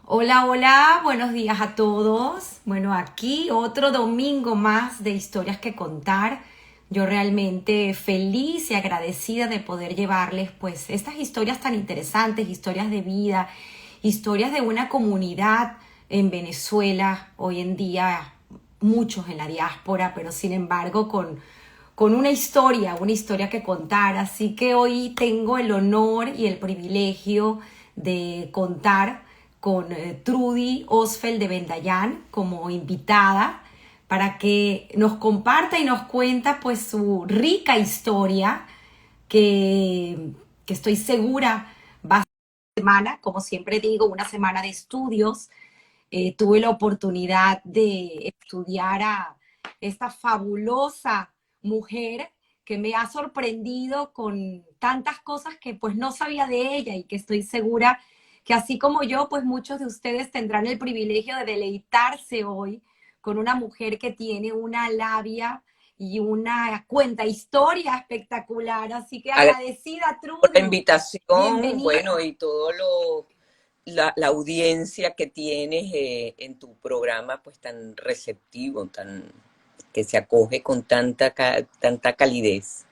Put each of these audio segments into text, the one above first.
Hola, hola, buenos días a todos. Bueno, aquí otro domingo más de historias que contar. Yo realmente feliz y agradecida de poder llevarles pues estas historias tan interesantes, historias de vida, historias de una comunidad en Venezuela, hoy en día muchos en la diáspora, pero sin embargo con una historia que contar. Así que hoy tengo el honor y el privilegio de contar con Trudy Osfeld de Vendayán como invitada para que nos comparta y nos cuenta pues su rica historia que, que estoy segura va a ser una semana, como siempre digo, una semana de estudios. Tuve la oportunidad de estudiar a esta fabulosa mujer que me ha sorprendido con tantas cosas que pues no sabía de ella y que estoy segura que así como yo, pues muchos de ustedes tendrán el privilegio de deleitarse hoy con una mujer que tiene una labia y una cuenta historia espectacular. Así que Agradezco agradecida, por la Trudy. invitación, Bienvenida. bueno, y todo la audiencia que tienes en tu programa, pues tan receptivo, que se acoge con tanta calidez.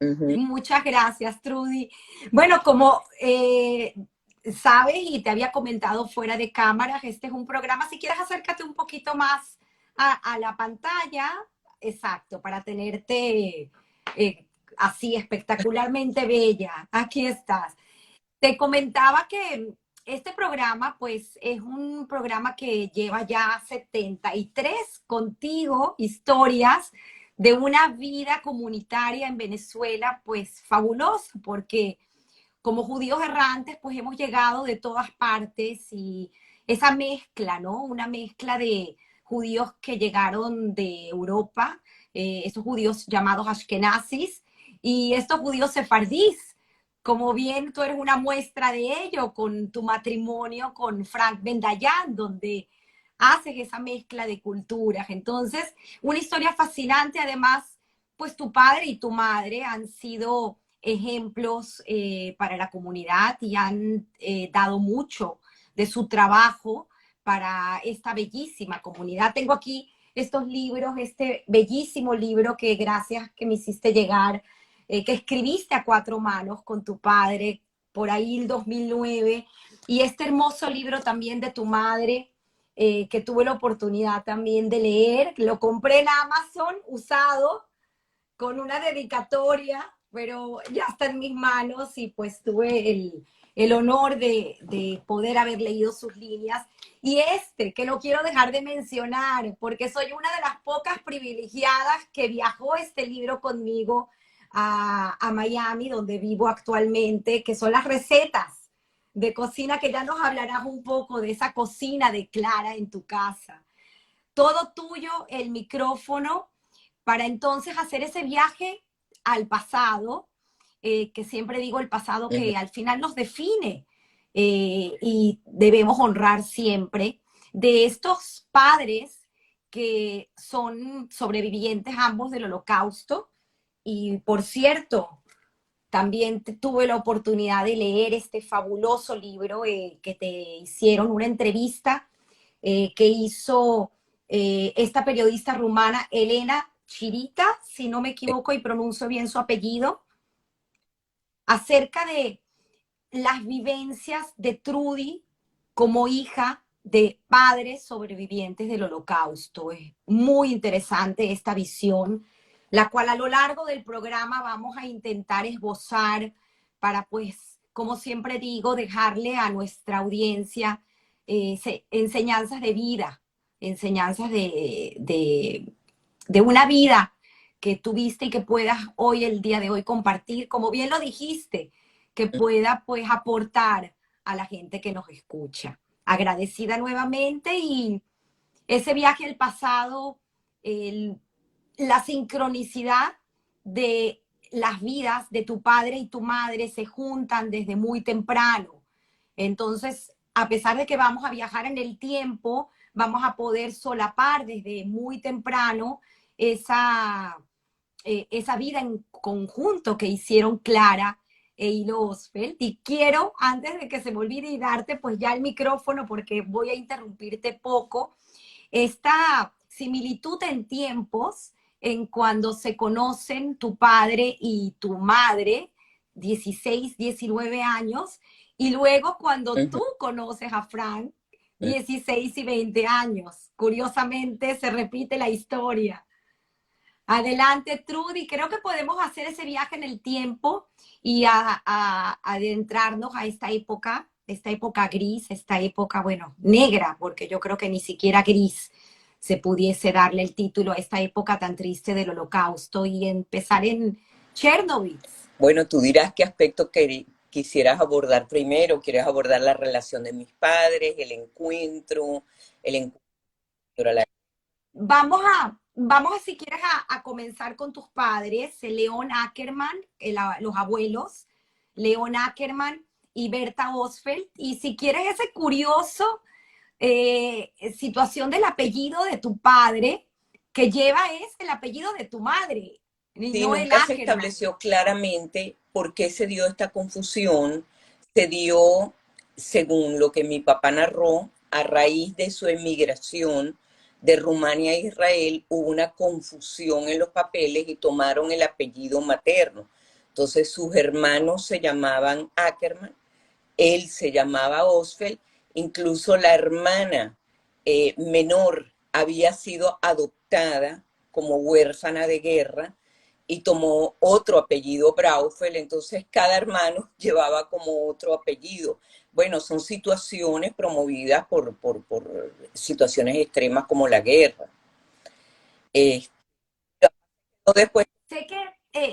Ujú. Muchas gracias, Trudy. Bueno, como sabes y te había comentado fuera de cámaras, este es un programa, si quieres acércate un poquito más a la pantalla, exacto, para tenerte así espectacularmente bella. Aquí estás. Te comentaba que este programa, pues, es un programa que lleva ya 73 contigo historias de una vida comunitaria en Venezuela, pues fabulosa, porque como judíos errantes, pues hemos llegado de todas partes y esa mezcla, ¿no? Una mezcla de judíos que llegaron de Europa, esos judíos llamados ashkenazis, y estos judíos sefardíes, como bien tú eres una muestra de ello con tu matrimonio con Frank Bendayan, donde haces esa mezcla de culturas. Entonces, una historia fascinante, además, pues tu padre y tu madre han sido ejemplos para la comunidad y han dado mucho de su trabajo para esta bellísima comunidad. Tengo aquí estos libros, este bellísimo libro que gracias que me hiciste llegar, que escribiste a cuatro manos con tu padre por ahí el 2009, y este hermoso libro también de tu madre, que tuve la oportunidad también de leer. Lo compré en Amazon usado con una dedicatoria, pero ya está en mis manos y pues tuve el honor de poder haber leído sus líneas. Y este, que no quiero dejar de mencionar, porque soy una de las pocas privilegiadas que viajó este libro conmigo a Miami, donde vivo actualmente, que son las recetas de cocina, que ya nos hablarás un poco de esa cocina de Clara en tu casa. Todo tuyo, el micrófono, para entonces hacer ese viaje al pasado, que siempre digo el pasado Ujú. que al final nos define, y debemos honrar siempre, de estos padres que son sobrevivientes ambos del Holocausto. Y por cierto, también tuve la oportunidad de leer este fabuloso libro, que te hicieron una entrevista que hizo esta periodista rumana, Elena Chirita, si no me equivoco y pronuncio bien su apellido, acerca de las vivencias de Trudy como hija de padres sobrevivientes del Holocausto. Es muy interesante esta visión, la cual a lo largo del programa vamos a intentar esbozar para, pues, como siempre digo, dejarle a nuestra audiencia enseñanzas de vida, enseñanzas de una vida que tuviste y que puedas hoy, el día de hoy, compartir, como bien lo dijiste, que pueda pues aportar a la gente que nos escucha. Agradecida nuevamente, y ese viaje al pasado, el, la sincronicidad de las vidas de tu padre y tu madre se juntan desde muy temprano. Entonces, a pesar de que vamos a viajar en el tiempo, vamos a poder solapar desde muy temprano esa vida en conjunto que hicieron Clara Hilo Osfeld. Y quiero, antes de que se me olvide y darte pues ya el micrófono, porque voy a interrumpirte poco, esta similitud en tiempos en cuando se conocen tu padre y tu madre, 16, 19 años, y luego cuando Ujú, tú conoces a Frank, ujú. 16 y 20 años. Curiosamente se repite la historia. Adelante, Trudy. Creo que podemos hacer ese viaje en el tiempo y adentrarnos a esta época gris, esta época, bueno, negra, porque yo creo que ni siquiera gris se pudiese darle el título a esta época tan triste del Holocausto y empezar en Chernobyl. Bueno, tú dirás qué aspecto quisieras abordar primero. ¿Quieres abordar la relación de mis padres, el encuentro a la... Vamos si quieres a comenzar con tus padres, León Ackerman, los abuelos, León Ackerman y Berta Osfeld. Y si quieres ese curioso situación del apellido de tu padre, que lleva es el apellido de tu madre, y Sí, no el nunca se Ackerman. estableció claramente por qué se dio esta confusión. Se dio, según lo que mi papá narró, a raíz de su emigración de Rumania a Israel, hubo una confusión en los papeles y tomaron el apellido materno. Entonces sus hermanos se llamaban Ackerman, él se llamaba Osfeld, incluso la hermana menor había sido adoptada como huérfana de guerra y tomó otro apellido Braufeld, entonces cada hermano llevaba como otro apellido. Bueno, son situaciones promovidas por situaciones extremas como la guerra. Eh, Después Sé que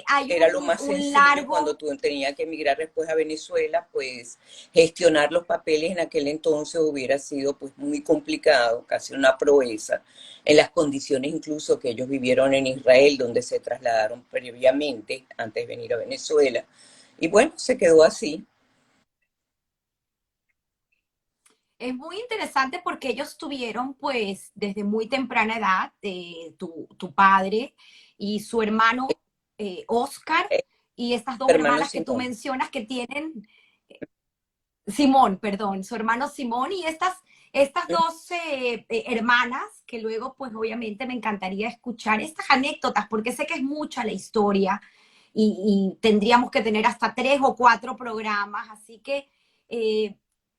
hay era lo más un sencillo cuando largo. tú tenías que emigrar después a Venezuela, pues gestionar los papeles en aquel entonces hubiera sido pues muy complicado, casi una proeza, en las condiciones incluso que ellos vivieron en Israel, donde se trasladaron previamente antes de venir a Venezuela. Y bueno, se quedó así. Es muy interesante porque ellos tuvieron, pues, desde muy temprana edad, tu padre y su hermano Oscar, Eh, y estas dos Hermano hermanas que tú Simón. mencionas que tienen, Simón, perdón, su hermano Simón, y estas dos hermanas, que luego, pues, obviamente me encantaría escuchar estas anécdotas, porque sé que es mucha la historia y tendríamos que tener hasta 3 o 4 programas, así que eh,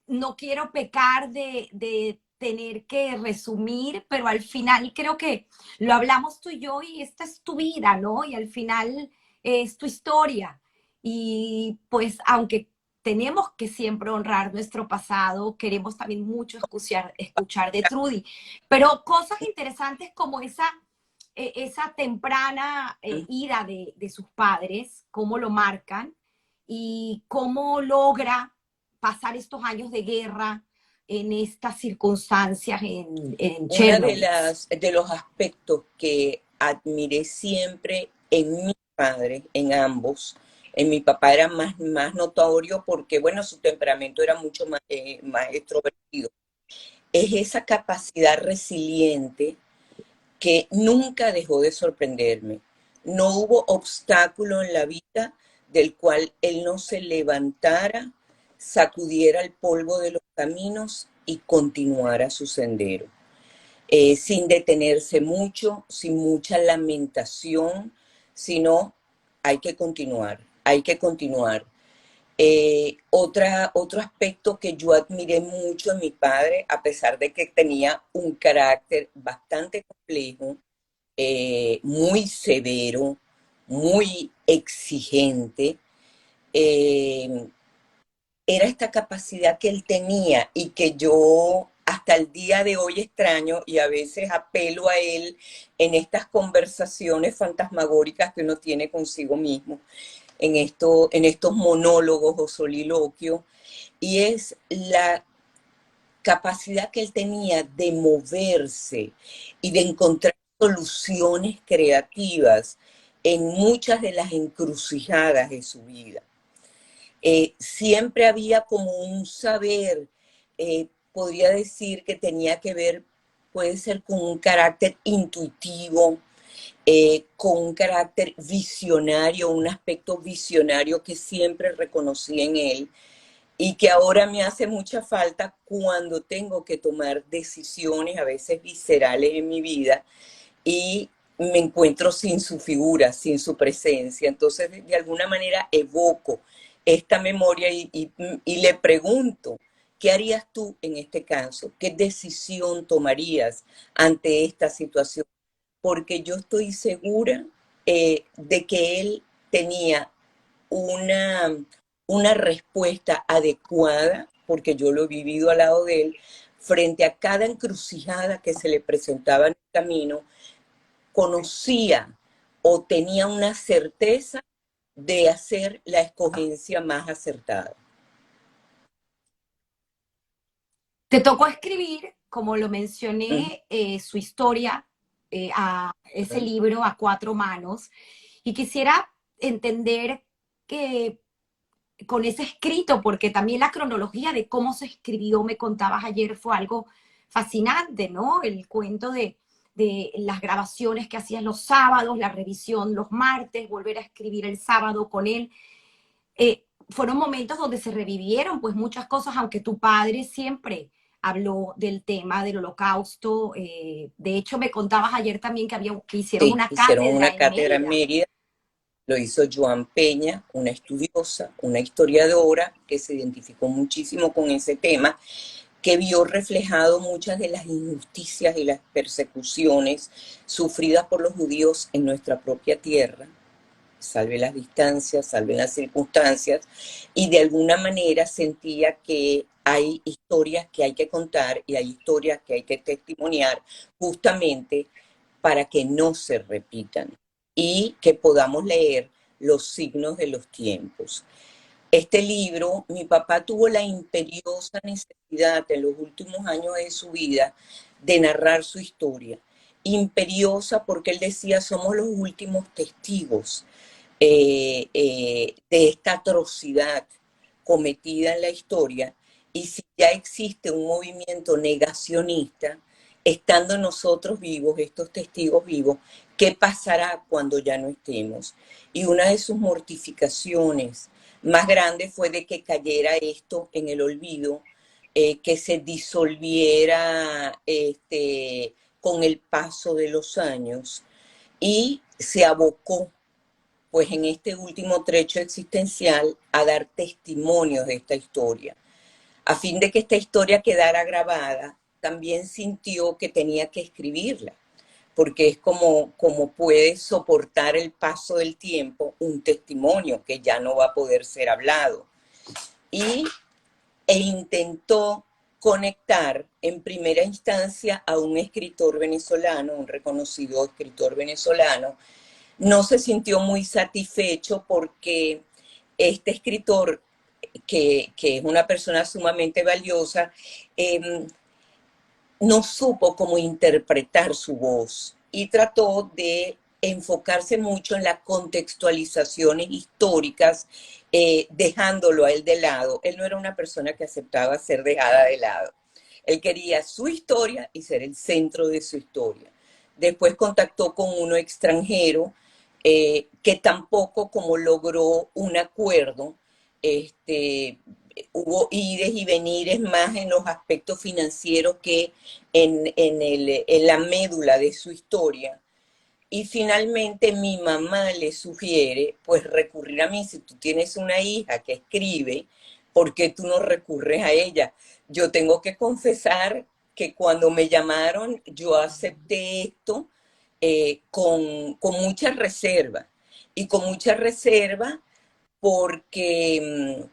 no quiero pecar de tener que resumir, pero al final creo que lo hablamos tú y yo y esta es tu vida, ¿no? Y al final es tu historia. Y pues aunque tenemos que siempre honrar nuestro pasado, queremos también mucho escuchar de Trudy, pero cosas interesantes como esa temprana ira de sus padres, cómo lo marcan y cómo logra pasar estos años de guerra en estas circunstancias en Una Chernobyl. de los aspectos que admiré siempre en mis padres, en ambos, en mi papá era más notorio porque, bueno, su temperamento era mucho más extrovertido. Es esa capacidad resiliente que nunca dejó de sorprenderme. No hubo obstáculo en la vida del cual él no se levantara, sacudiera el polvo de los caminos y continuara su sendero, sin detenerse mucho, sin mucha lamentación, sino hay que continuar, hay que continuar. Otro aspecto que yo admiré mucho en mi padre, a pesar de que tenía un carácter bastante complejo, muy severo, muy exigente, eh, era esta capacidad que él tenía y que yo hasta el día de hoy extraño y a veces apelo a él en estas conversaciones fantasmagóricas que uno tiene consigo mismo, en estos monólogos o soliloquios, y es la capacidad que él tenía de moverse y de encontrar soluciones creativas en muchas de las encrucijadas de su vida. Siempre había como un saber, podría decir que tenía que ver, puede ser con un carácter intuitivo, con un carácter visionario, un aspecto visionario que siempre reconocí en él y que ahora me hace mucha falta cuando tengo que tomar decisiones a veces viscerales en mi vida y me encuentro sin su figura, sin su presencia. Entonces, de alguna manera evoco esta memoria y le pregunto, ¿qué harías tú en este caso? ¿Qué decisión tomarías ante esta situación? Porque yo estoy segura de que él tenía una, una respuesta adecuada, porque yo lo he vivido al lado de él, frente a cada encrucijada que se le presentaba en el camino, conocía o tenía una certeza de hacer la escogencia más acertada. Te tocó escribir, como lo Uh mencioné, su historia a ese -huh. libro a cuatro manos y quisiera entender que con ese escrito, porque también la cronología de cómo se escribió, me contabas ayer, fue algo fascinante, ¿no? El cuento de las grabaciones que hacías los sábados, la revisión los martes, volver a escribir el sábado con él. Fueron momentos donde se revivieron pues muchas cosas, aunque tu padre siempre habló del tema del holocausto. De hecho, me contabas ayer también que hicieron Sí, una hicieron cátedra una en cátedra en Mérida. Mérida, lo hizo Joan Peña, una estudiosa, una historiadora que se identificó muchísimo con ese tema, que vio reflejado muchas de las injusticias y las persecuciones sufridas por los judíos en nuestra propia tierra, salve las distancias, salve las circunstancias, y de alguna manera sentía que hay historias que hay que contar y hay historias que hay que testimoniar justamente para que no se repitan y que podamos leer los signos de los tiempos. Este libro, mi papá tuvo la imperiosa necesidad en los últimos años de su vida de narrar su historia. Imperiosa porque él decía, somos los últimos testigos de esta atrocidad cometida en la historia, y si ya existe un movimiento negacionista, estando nosotros vivos, estos testigos vivos, ¿qué pasará cuando ya no estemos? Y una de sus mortificaciones más grandes fue de que cayera esto en el olvido, que se disolviera con el paso de los años, y se abocó pues en este último trecho existencial a dar testimonios de esta historia. A fin de que esta historia quedara grabada, también sintió que tenía que escribirla, porque es como puede soportar el paso del tiempo un testimonio que ya no va a poder ser hablado. E intentó conectar en primera instancia a un escritor venezolano, un reconocido escritor venezolano. No se sintió muy satisfecho porque este escritor, que es una persona sumamente valiosa, no supo cómo interpretar su voz y trató de enfocarse mucho en las contextualizaciones históricas, dejándolo a él de lado. Él no era una persona que aceptaba ser dejada de lado. Él quería su historia y ser el centro de su historia. Después contactó con uno extranjero que tampoco como logró un acuerdo, hubo ires y venires más en los aspectos financieros que en la médula de su historia. Y finalmente mi mamá le sugiere, pues recurrir a mí. Si tú tienes una hija que escribe, ¿por qué tú no recurres a ella? Yo tengo que confesar que cuando me llamaron, yo acepté esto con mucha reserva. Y con mucha reserva porque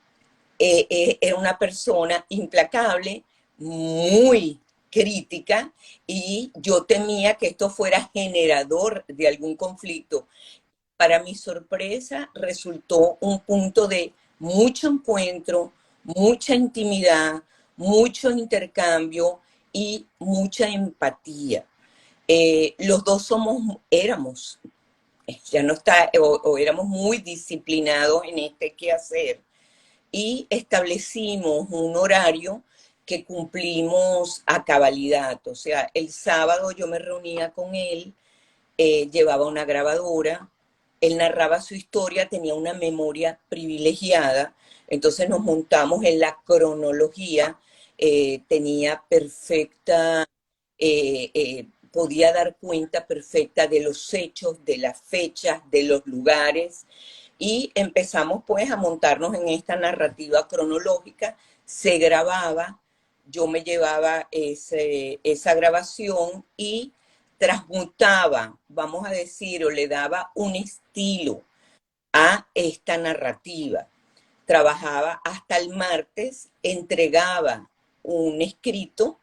era una persona implacable, muy crítica, y yo temía que esto fuera generador de algún conflicto. Para mi sorpresa, resultó un punto de mucho encuentro, mucha intimidad, mucho intercambio y mucha empatía. Los dos éramos, ya no está, o éramos muy disciplinados en este quehacer, y establecimos un horario que cumplimos a cabalidad. O sea, el sábado yo me reunía con él llevaba una grabadora, él narraba su historia, tenía una memoria privilegiada, entonces nos montamos en la cronología, tenía perfecta, podía dar cuenta perfecta de los hechos, de las fechas, de los lugares, y empezamos pues a montarnos en esta narrativa cronológica, se grababa, yo me llevaba esa grabación y transmutaba, vamos a decir, o le daba un estilo a esta narrativa. Trabajaba hasta el martes, entregaba un escrito,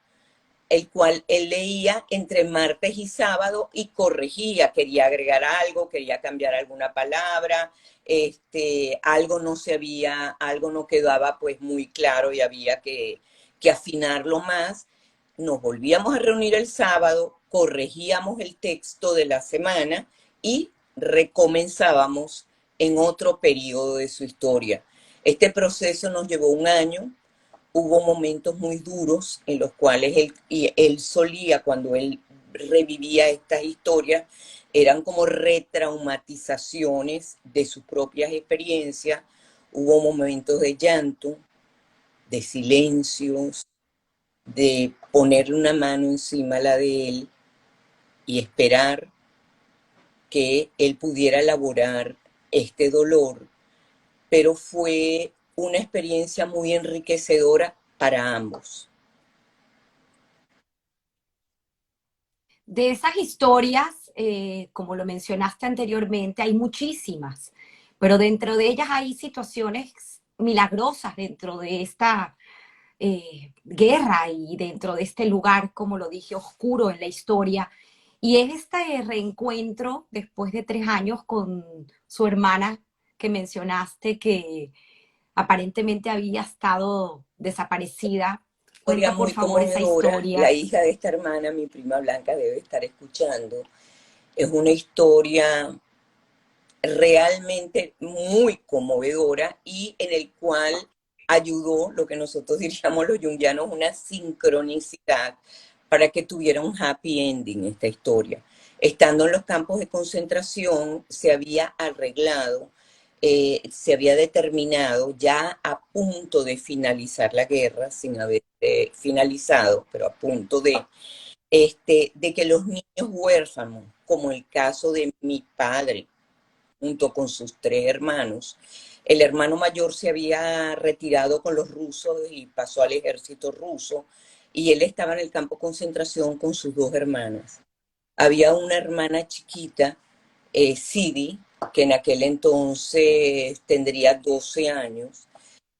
el cual él leía entre martes y sábado y corregía, quería agregar algo, quería cambiar alguna palabra, algo no se había, algo no quedaba pues muy claro y había que afinarlo más. Nos volvíamos a reunir el sábado, corregíamos el texto de la semana y recomenzábamos en otro periodo de su historia. Este proceso nos llevó un año, hubo momentos muy duros en los cuales él solía, cuando él revivía estas historias, eran como retraumatizaciones de sus propias experiencias, hubo momentos de llanto, de silencios, de poner una mano encima la de él y esperar que él pudiera elaborar este dolor, pero fue una experiencia muy enriquecedora para ambos. De esas historias, como lo mencionaste anteriormente, hay muchísimas, pero dentro de ellas hay situaciones milagrosas dentro de esta guerra y dentro de este lugar, como lo dije, oscuro en la historia. Y es este reencuentro después de 3 años con su hermana que mencionaste que aparentemente había estado desaparecida. Historia Cuenta por muy favor esa conmovedora. La historia. hija de esta hermana, mi prima Blanca, debe estar escuchando. Es una historia realmente muy conmovedora y en el cual ayudó lo que nosotros diríamos los junguianos, una sincronicidad para que tuviera un happy ending esta historia. Estando en los campos de concentración, se había arreglado, se había determinado ya a punto de finalizar la guerra, sin haber finalizado, pero a punto de que los niños huérfanos, como el caso de mi padre, junto con sus 3 hermanos. El hermano mayor se había retirado con los rusos y pasó al ejército ruso y él estaba en el campo de concentración con sus 2 hermanas. Había una hermana chiquita, Sidi, que en aquel entonces tendría 12 años.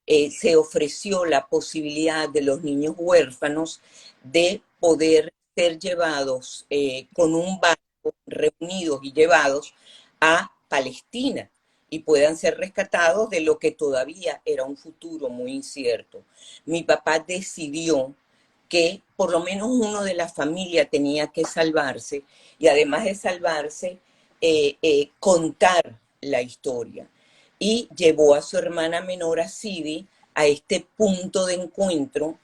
Se ofreció la posibilidad de los niños huérfanos de poder ser llevados con un barco, reunidos y llevados a Palestina y puedan ser rescatados de lo que todavía era un futuro muy incierto. Mi papá decidió que por lo menos uno de la familia tenía que salvarse y además de salvarse, contar la historia. Y llevó a su hermana menor, a Sidi, a este punto de encuentro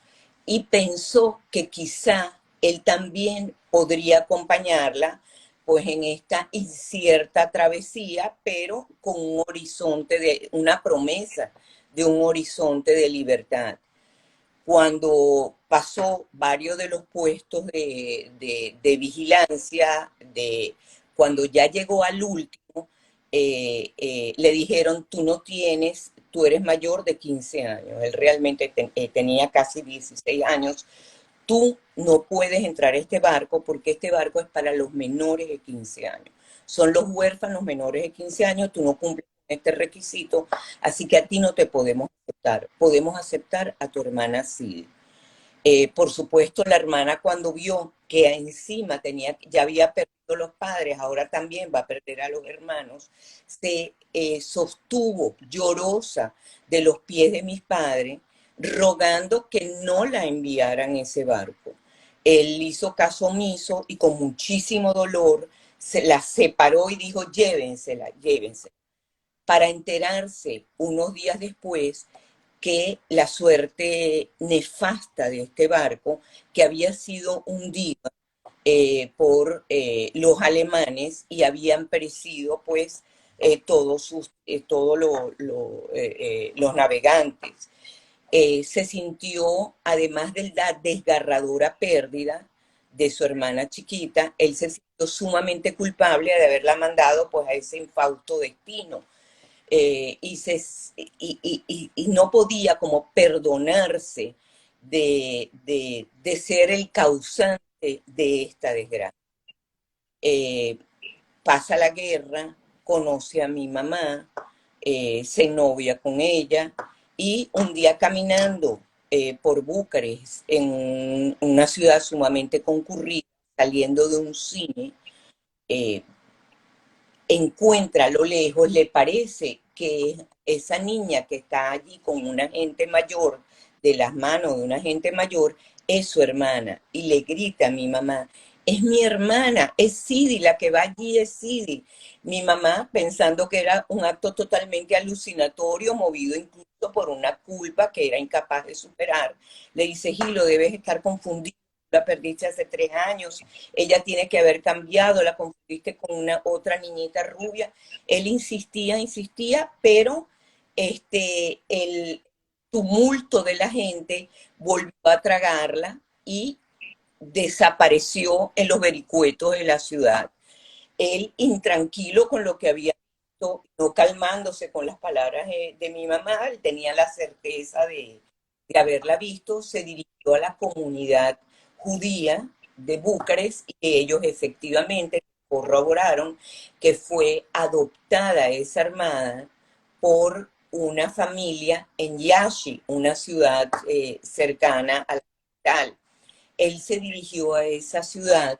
y pensó que quizá él también podría acompañarla pues en esta incierta travesía, pero con un horizonte de una promesa de un horizonte de libertad. Cuando pasó varios de los puestos de vigilancia, cuando ya llegó al último, le dijeron, tú no tienes, tú eres mayor de 15 años, él realmente tenía casi 16 años, tú no puedes entrar a este barco porque este barco es para los menores de 15 años. Son los huérfanos menores de 15 años, tú no cumples con este requisito, así que a ti no te podemos aceptar. Podemos aceptar a tu hermana Sid. Por supuesto, la hermana cuando vio que encima ya había perdido los padres, ahora también va a perder a los hermanos, se sostuvo llorosa de los pies de mis padres, rogando que no la enviaran ese barco. Él hizo caso omiso y con muchísimo dolor se la separó y dijo, llévensela, llévensela. Para enterarse unos días después que la suerte nefasta de este barco, que había sido hundido por los alemanes y habían perecido pues todos los navegantes. Se sintió, además de la desgarradora pérdida de su hermana chiquita, él se sintió sumamente culpable de haberla mandado pues a ese infausto destino. Y no podía como perdonarse de ser el causante de esta desgracia. Eh, Pasa la guerra, conoce a mi mamá, se novia con ella y un día caminando por Bucarest, en una ciudad sumamente concurrida, saliendo de un cine, eh, encuentra a lo lejos, le parece que esa niña que está allí con una gente mayor, de las manos de una gente mayor, es su hermana. Y le grita a mi mamá, es mi hermana, es Sidi, la que va allí es Sidi. Mi mamá, pensando que era un acto totalmente alucinatorio, movido incluso por una culpa que era incapaz de superar, le dice, Gilo, debes estar confundido, la perdiste hace 3 años, ella tiene que haber cambiado, la confundiste con una otra niñita rubia. Él insistía, insistía, pero el tumulto de la gente volvió a tragarla y desapareció en los vericuetos de la ciudad. Él, intranquilo con lo que había visto, no calmándose con las palabras de mi mamá, él tenía la certeza de haberla visto, se dirigió a la comunidad judía de Bucarest y ellos efectivamente corroboraron que fue adoptada esa hermana por una familia en Yashi, una ciudad cercana a la capital. Él se dirigió a esa ciudad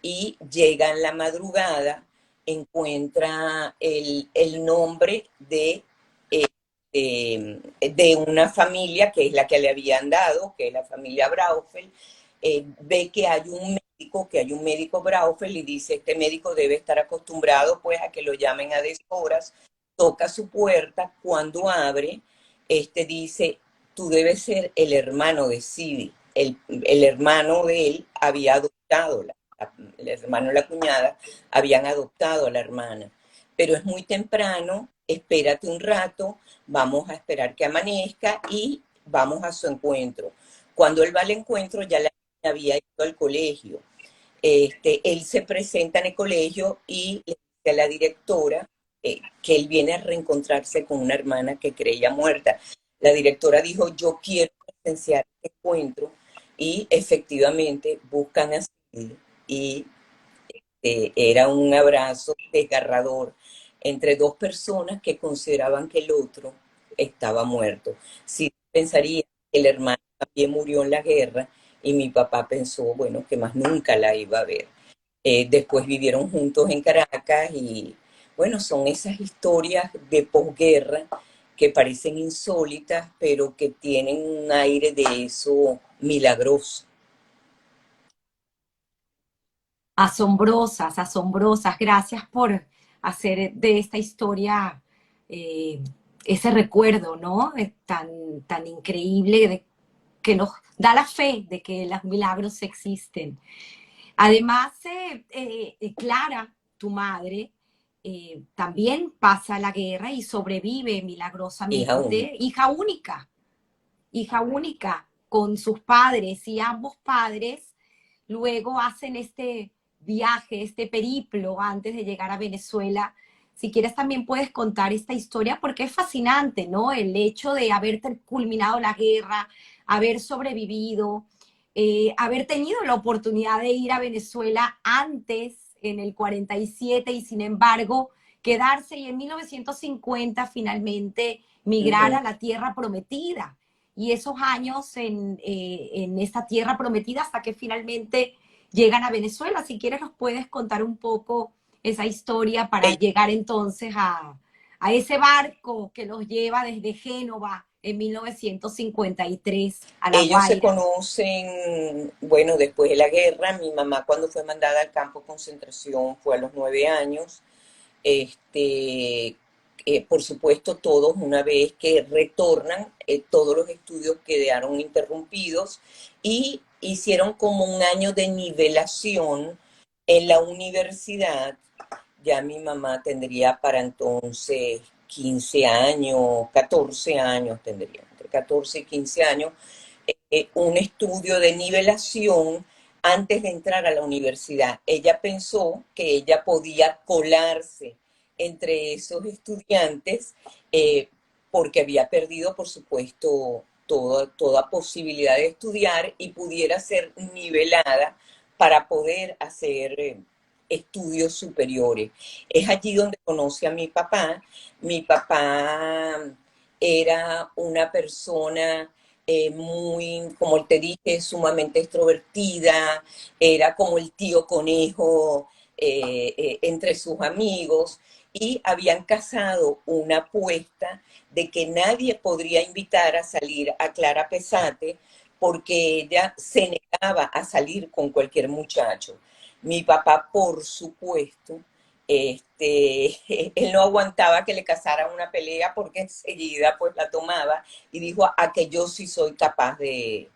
y llega en la madrugada, encuentra el nombre de una familia que es la que le habían dado, que es la familia Braufeld. Ve que hay un médico Braufeld y dice, este médico debe estar acostumbrado pues a que lo llamen a deshoras, toca su puerta, cuando abre, dice, tú debes ser el hermano de Sidi. El hermano de él había adoptado, el hermano y la cuñada habían adoptado a la hermana. Pero es muy temprano, espérate un rato, vamos a esperar que amanezca y vamos a su encuentro. Cuando él va al encuentro ya la niña había ido al colegio. Él se presenta en el colegio y le dice a la directora que él viene a reencontrarse con una hermana que creía muerta. La directora dijo, yo quiero presenciar este encuentro y efectivamente buscan a Sid y era un abrazo desgarrador entre dos personas que consideraban que el otro estaba muerto. Sí pensaría que el hermano también murió en la guerra y mi papá pensó, bueno, que más nunca la iba a ver. Después vivieron juntos en Caracas y bueno, son esas historias de posguerra que parecen insólitas, pero que tienen un aire de eso milagroso. Asombrosas, asombrosas. Gracias por hacer de esta historia eh, ese recuerdo, ¿no? Tan increíble que nos da la fe de que los milagros existen. Además, Clara, tu madre, también pasa la guerra y sobrevive Hija única. milagrosamente, hija única con sus padres y ambos padres luego hacen este viaje, este periplo antes de llegar a Venezuela. Si quieres también puedes contar esta historia porque es fascinante, ¿no? El hecho de haber culminado la guerra, haber sobrevivido, haber tenido la oportunidad de ir a Venezuela antes, en el 47, y sin embargo quedarse y en 1950 finalmente migrar Ujú. a la tierra prometida y esos años en esta tierra prometida hasta que finalmente llegan a Venezuela. Si quieres nos puedes contar un poco esa historia para Ell- llegar entonces a ese barco que los lleva desde Génova en 1953 a La Ellos se Guaira. conocen, bueno, después de la guerra. Mi mamá cuando fue mandada al campo de concentración fue a los 9 años. Este, por supuesto, todos, una vez que retornan, todos los estudios quedaron interrumpidos y hicieron como un año de nivelación en la universidad. Ya mi mamá tendría para entonces 15 años, 14 años tendría, entre 14 y 15 años, un estudio de nivelación antes de entrar a la universidad. Ella pensó que ella podía colarse entre esos estudiantes porque había perdido, por supuesto, toda posibilidad de estudiar y pudiera ser nivelada para poder hacer estudios superiores. Es allí donde conoce a mi papá. Mi papá era una persona muy, como te dije, sumamente extrovertida, era como el tío conejo entre sus amigos y habían casado una apuesta de que nadie podría invitar a salir a Clara Pesate porque ella se negaba a salir con cualquier muchacho. Mi papá, por supuesto, él no aguantaba que le casaran una pelea porque enseguida pues la tomaba y dijo a que yo sí soy capaz de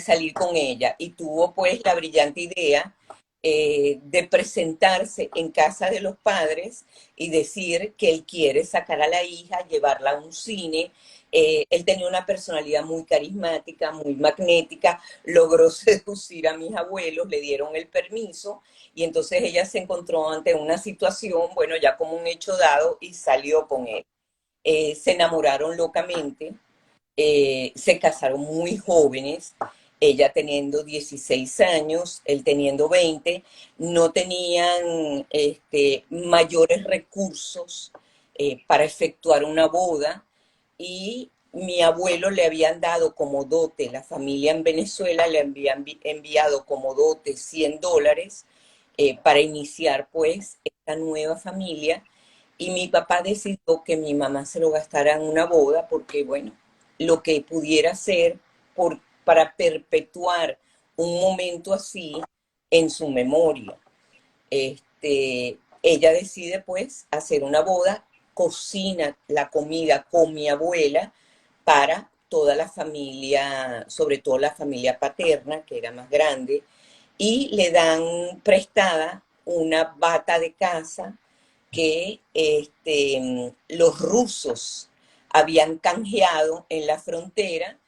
salir con ella. Y tuvo pues la brillante idea de presentarse en casa de los padres y decir que él quiere sacar a la hija, llevarla a un cine. Él tenía una personalidad muy carismática, muy magnética, logró seducir a mis abuelos, le dieron el permiso y entonces ella se encontró ante una situación, bueno, ya como un hecho dado y salió con él. Se enamoraron locamente, se casaron muy jóvenes, ella teniendo 16 años, él teniendo 20, no tenían mayores recursos para efectuar una boda y mi abuelo le habían dado como dote, la familia en Venezuela le habían enviado como dote $100 para iniciar pues esta nueva familia y mi papá decidió que mi mamá se lo gastara en una boda porque bueno, lo que pudiera hacer para perpetuar un momento así en su memoria. Ella decide pues hacer una boda, cocina la comida con mi abuela para toda la familia, sobre todo la familia paterna, que era más grande, y le dan prestada una bata de casa que los rusos habían canjeado en la frontera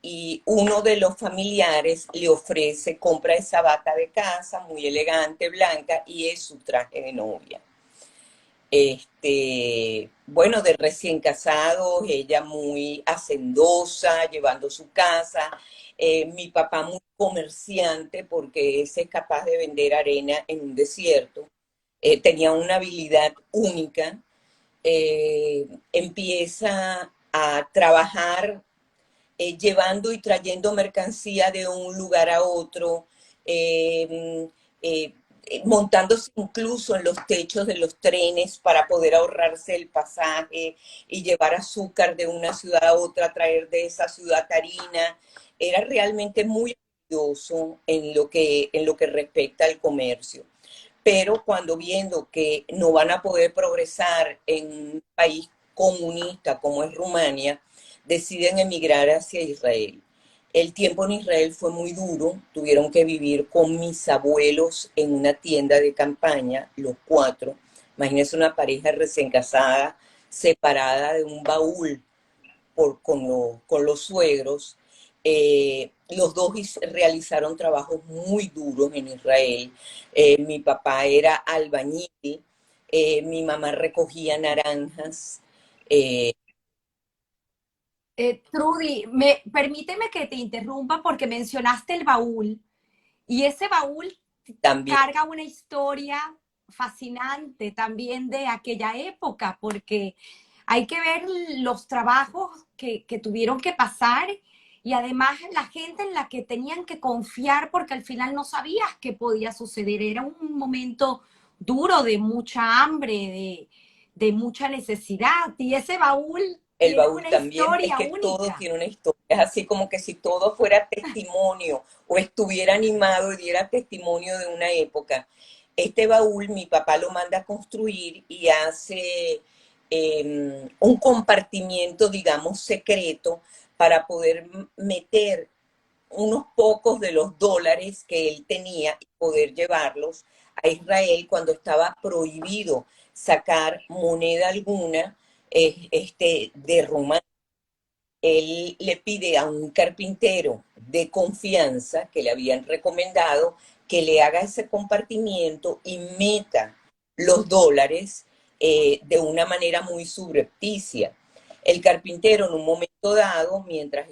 y uno de los familiares le ofrece, compra esa bata de casa muy elegante, blanca, y es su traje de novia. Bueno, de recién casados, ella muy hacendosa, llevando su casa, mi papá muy comerciante porque ese es capaz de vender arena en un desierto, tenía una habilidad única, empieza a trabajar llevando y trayendo mercancía de un lugar a otro, eh, eh, montándose incluso en los techos de los trenes para poder ahorrarse el pasaje y llevar azúcar de una ciudad a otra, traer de esa ciudad harina. Era realmente muy valioso en lo que respecta al comercio. Pero cuando viendo que no van a poder progresar en un país comunista como es Rumania, deciden emigrar hacia Israel. El tiempo en Israel fue muy duro, tuvieron que vivir con mis abuelos en una tienda de campaña, los cuatro. Imagínense una pareja recién casada, separada de un baúl con los suegros. Los dos realizaron trabajos muy duros en Israel. Mi papá era albañil, mi mamá recogía naranjas. eh, Trudy, permíteme que te interrumpa porque mencionaste el baúl y ese baúl También carga una historia fascinante también de aquella época, porque hay que ver los trabajos que tuvieron que pasar y además la gente en la que tenían que confiar porque al final no sabías qué podía suceder. Era un momento duro de mucha hambre, de mucha necesidad y ese baúl el tiene baúl una también, es historia que todo única. tiene una historia, es así como que si todo fuera testimonio o estuviera animado y diera testimonio de una época. Este baúl mi papá lo manda a construir y hace un compartimiento, digamos, secreto para poder meter unos pocos de los dólares que él tenía y poder llevarlos a Israel cuando estaba prohibido sacar moneda alguna de Rumania. Él le pide a un carpintero de confianza que le habían recomendado que le haga ese compartimiento y meta los dólares de una manera muy subrepticia. El carpintero en un momento dado, mientras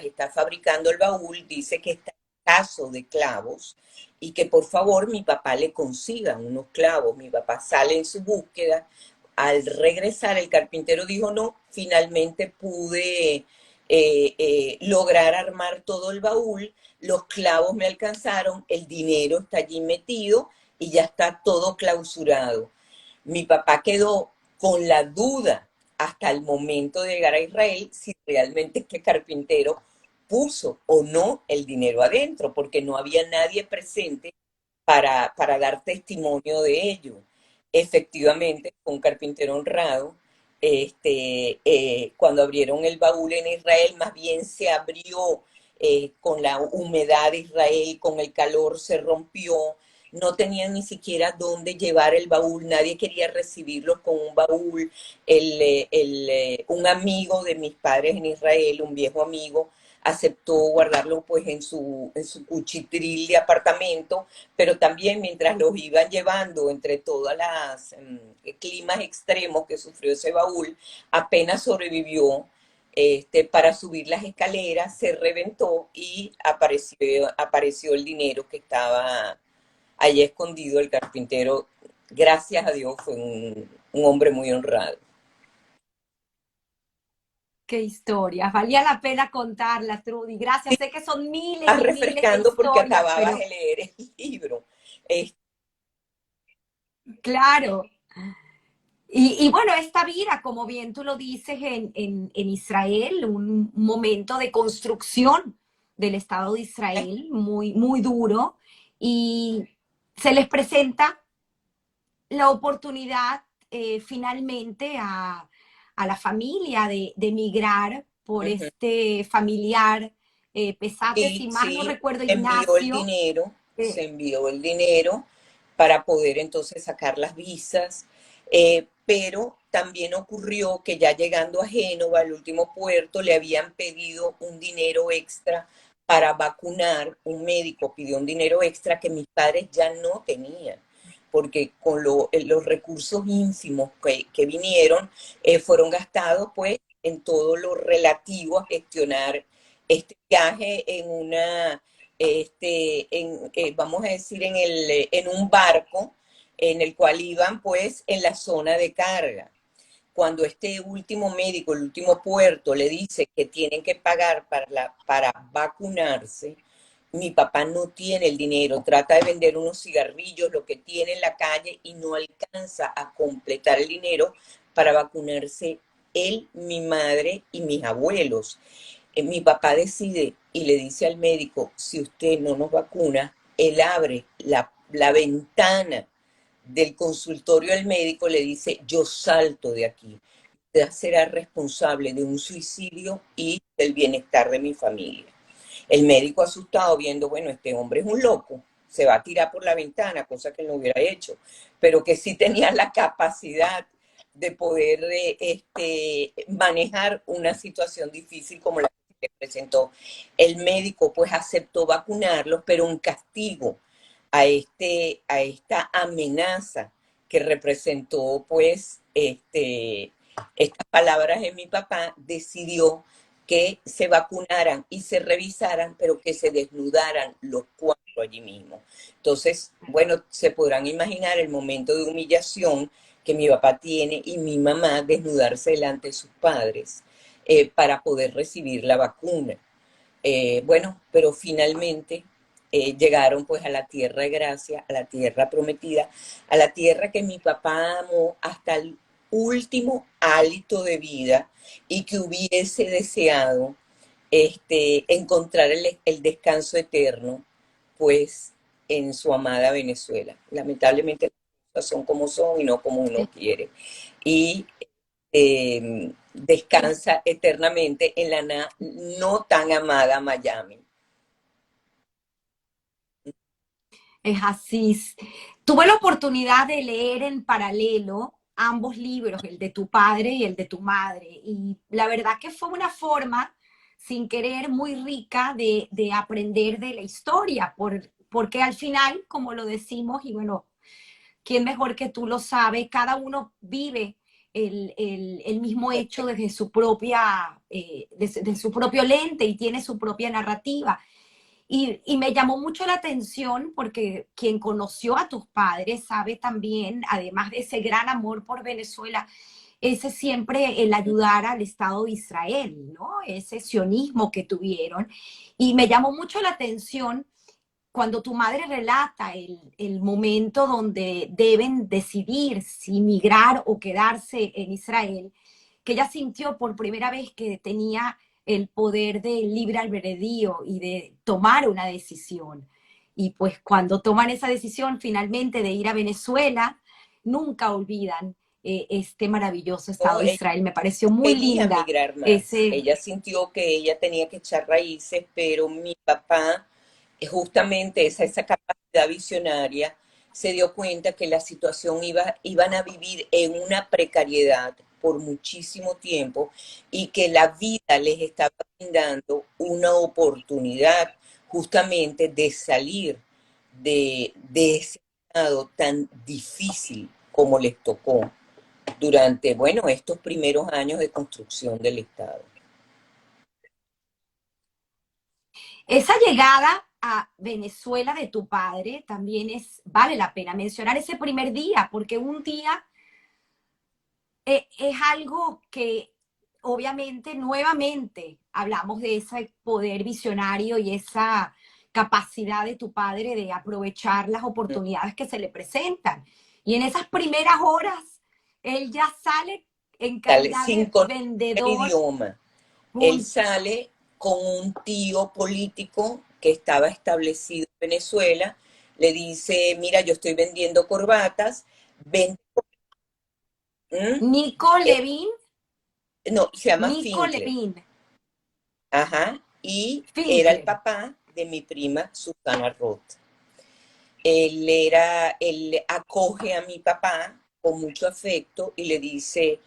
está fabricando el baúl, dice que está escaso de clavos y que por favor mi papá le consiga unos clavos. Mi papá sale en su búsqueda. Al regresar, el carpintero dijo, no, finalmente pude lograr armar todo el baúl, los clavos me alcanzaron, el dinero está allí metido y ya está todo clausurado. Mi papá quedó con la duda hasta el momento de llegar a Israel si realmente este carpintero puso o no el dinero adentro, porque no había nadie presente para dar testimonio de ello. Efectivamente, fue un carpintero honrado. Cuando abrieron el baúl en Israel, más bien se abrió con la humedad de Israel, con el calor se rompió, no tenían ni siquiera dónde llevar el baúl, nadie quería recibirlos con un baúl. Un amigo de mis padres en Israel, un viejo amigo, aceptó guardarlo pues en su cuchitril de apartamento, pero también mientras los iban llevando entre todas las climas extremos que sufrió ese baúl, apenas sobrevivió. Para subir las escaleras se reventó y apareció el dinero que estaba allí escondido. El carpintero, gracias a Dios, fue un hombre muy honrado. Qué historias, valía la pena contarlas, Trudy. Gracias, sé que son miles Estás y miles de refrescando porque historias, acababas pero de leer el libro. Es claro. Y bueno, esta vida, como bien tú lo dices, en Israel, un momento de construcción del Estado de Israel muy, muy duro, y se les presenta la oportunidad finalmente a la familia de emigrar por Ujú. este familiar Pesate, Sí, si más no sí, recuerdo, Ignacio. se eh, envió el dinero para poder entonces sacar las visas, pero también ocurrió que ya llegando a Génova, el último puerto, le habían pedido un dinero extra para vacunar. Un médico pidió un dinero extra que mis padres ya no tenían, porque con los recursos ínfimos que vinieron, fueron gastados pues en todo lo relativo a gestionar este viaje en vamos a decir, en un barco en el cual iban pues en la zona de carga. Cuando este último médico, el último puerto, le dice que tienen que pagar para vacunarse, mi papá no tiene el dinero, trata de vender unos cigarrillos, lo que tiene en la calle, y no alcanza a completar el dinero para vacunarse él, mi madre y mis abuelos. Mi papá decide y le dice al médico, si usted no nos vacuna, él abre la ventana del consultorio del médico, le dice, yo salto de aquí. Usted será responsable de un suicidio y del bienestar de mi familia. El médico asustado viendo, bueno, este hombre es un loco, se va a tirar por la ventana, cosa que él no hubiera hecho, pero que sí tenía la capacidad de poder manejar una situación difícil como la que se presentó. El médico pues aceptó vacunarlos, pero un castigo a esta amenaza que representó pues estas palabras de mi papá, decidió que se vacunaran y se revisaran, pero que se desnudaran los cuatro allí mismo. Entonces, bueno, se podrán imaginar el momento de humillación que mi papá tiene y mi mamá desnudarse delante de sus padres para poder recibir la vacuna. Bueno, pero finalmente llegaron pues a la tierra de gracia, a la tierra prometida, a la tierra que mi papá amó hasta el último hálito de vida y que hubiese deseado encontrar el descanso eterno pues en su amada Venezuela. Lamentablemente son como son y no como uno quiere. Y descansa eternamente en la no tan amada Miami. Es así. Tuve la oportunidad de leer en paralelo ambos libros, el de tu padre y el de tu madre, y la verdad que fue una forma, sin querer, muy rica de aprender de la historia, porque al final, como lo decimos, y bueno, quién mejor que tú lo sabe, cada uno vive el mismo hecho desde su propia, de su propio lente y tiene su propia narrativa. Y me llamó mucho la atención porque quien conoció a tus padres sabe también, además de ese gran amor por Venezuela, ese siempre el ayudar al Estado de Israel, ¿no? Ese sionismo que tuvieron. Y me llamó mucho la atención cuando tu madre relata el momento donde deben decidir si migrar o quedarse en Israel, que ella sintió por primera vez que tenía el poder del libre albedrío y de tomar una decisión. Y pues cuando toman esa decisión finalmente de ir a Venezuela, nunca olvidan este maravilloso No, Estado de Israel. Me pareció muy quería linda migrar más. ese... Ella sintió que ella tenía que echar raíces, pero mi papá, justamente esa capacidad visionaria, se dio cuenta que la situación iban a vivir en una precariedad por muchísimo tiempo y que la vida les estaba brindando una oportunidad justamente de salir de ese estado tan difícil como les tocó durante, bueno, estos primeros años de construcción del Estado. Esa llegada a Venezuela de tu padre también vale la pena mencionar ese primer día, porque un día es algo que obviamente nuevamente hablamos de ese poder visionario y esa capacidad de tu padre de aprovechar las oportunidades que se le presentan. Y en esas primeras horas, él ya sale en Sale calidad sin de conocer el vendedor. idioma. Él sale con un tío político que estaba establecido en Venezuela, le dice, mira, yo estoy vendiendo corbatas, ven, ¿Mm? Nico Eh, Levin, no, se llama Nico Finkler, Levin, ajá, y era el Finkler. papá de mi prima Susana Roth. Él acoge a mi papá con mucho afecto y le dice,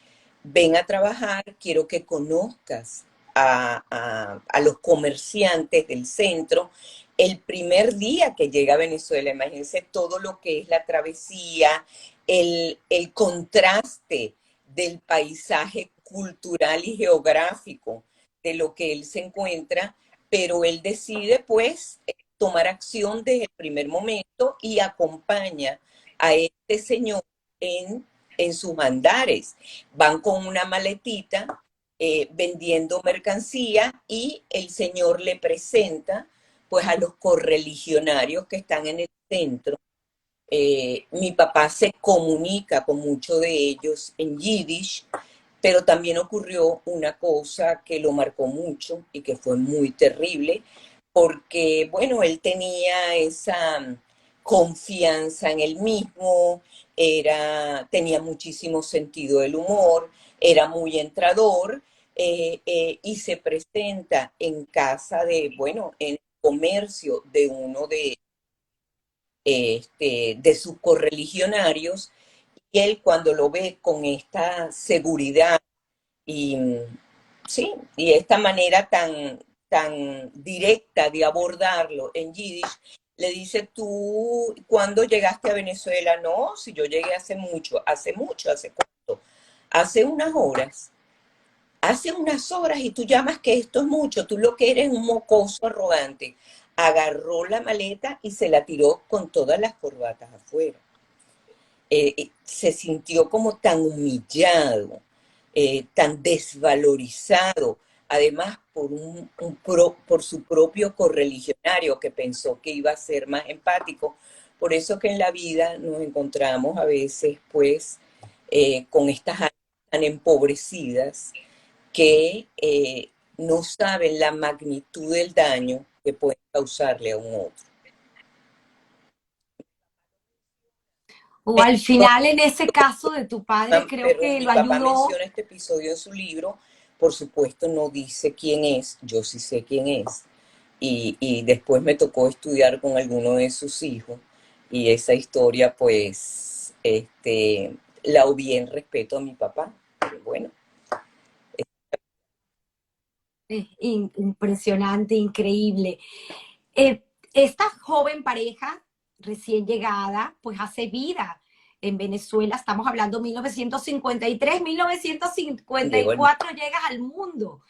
ven a trabajar, quiero que conozcas a los comerciantes del centro. El primer día que llega a Venezuela, imagínense todo lo que es la travesía, el contraste del paisaje cultural y geográfico de lo que él se encuentra, pero él decide pues tomar acción desde el primer momento y acompaña a este señor en sus andares. Van con una maletita vendiendo mercancía y el señor le presenta pues a los correligionarios que están en el centro. Mi papá se comunica con muchos de ellos en yiddish, pero también ocurrió una cosa que lo marcó mucho y que fue muy terrible, porque, bueno, él tenía esa confianza en él mismo, tenía muchísimo sentido del humor, era muy entrador y se presenta en casa de, bueno, en el comercio de uno de sus correligionarios y él cuando lo ve con esta seguridad y sí, y esta manera tan directa de abordarlo en Yiddish, le dice, ¿tú cuándo llegaste a Venezuela? No, si yo llegué hace mucho, ¿hace cuánto? Hace unas horas. Hace unas horas y tú llamas que esto es mucho, tú lo que eres es un mocoso arrogante. Agarró la maleta y se la tiró con todas las corbatas afuera. Se sintió como tan humillado, tan desvalorizado, además por su propio correligionario que pensó que iba a ser más empático. Por eso que en la vida nos encontramos a veces pues con estas almas tan empobrecidas que no saben la magnitud del daño que pueden causarle a un otro. O al final, en ese caso de tu padre, creo Pero que mi lo papá ayudó. menciona este episodio en su libro, por supuesto no dice quién es, yo sí sé quién es, y después me tocó estudiar con alguno de sus hijos, y esa historia pues, la obvié en respeto a mi papá, pero bueno. Impresionante, increíble. Esta joven pareja recién llegada, pues hace vida en Venezuela. Estamos hablando 1953, Llegó el 1954 llegas al mundo.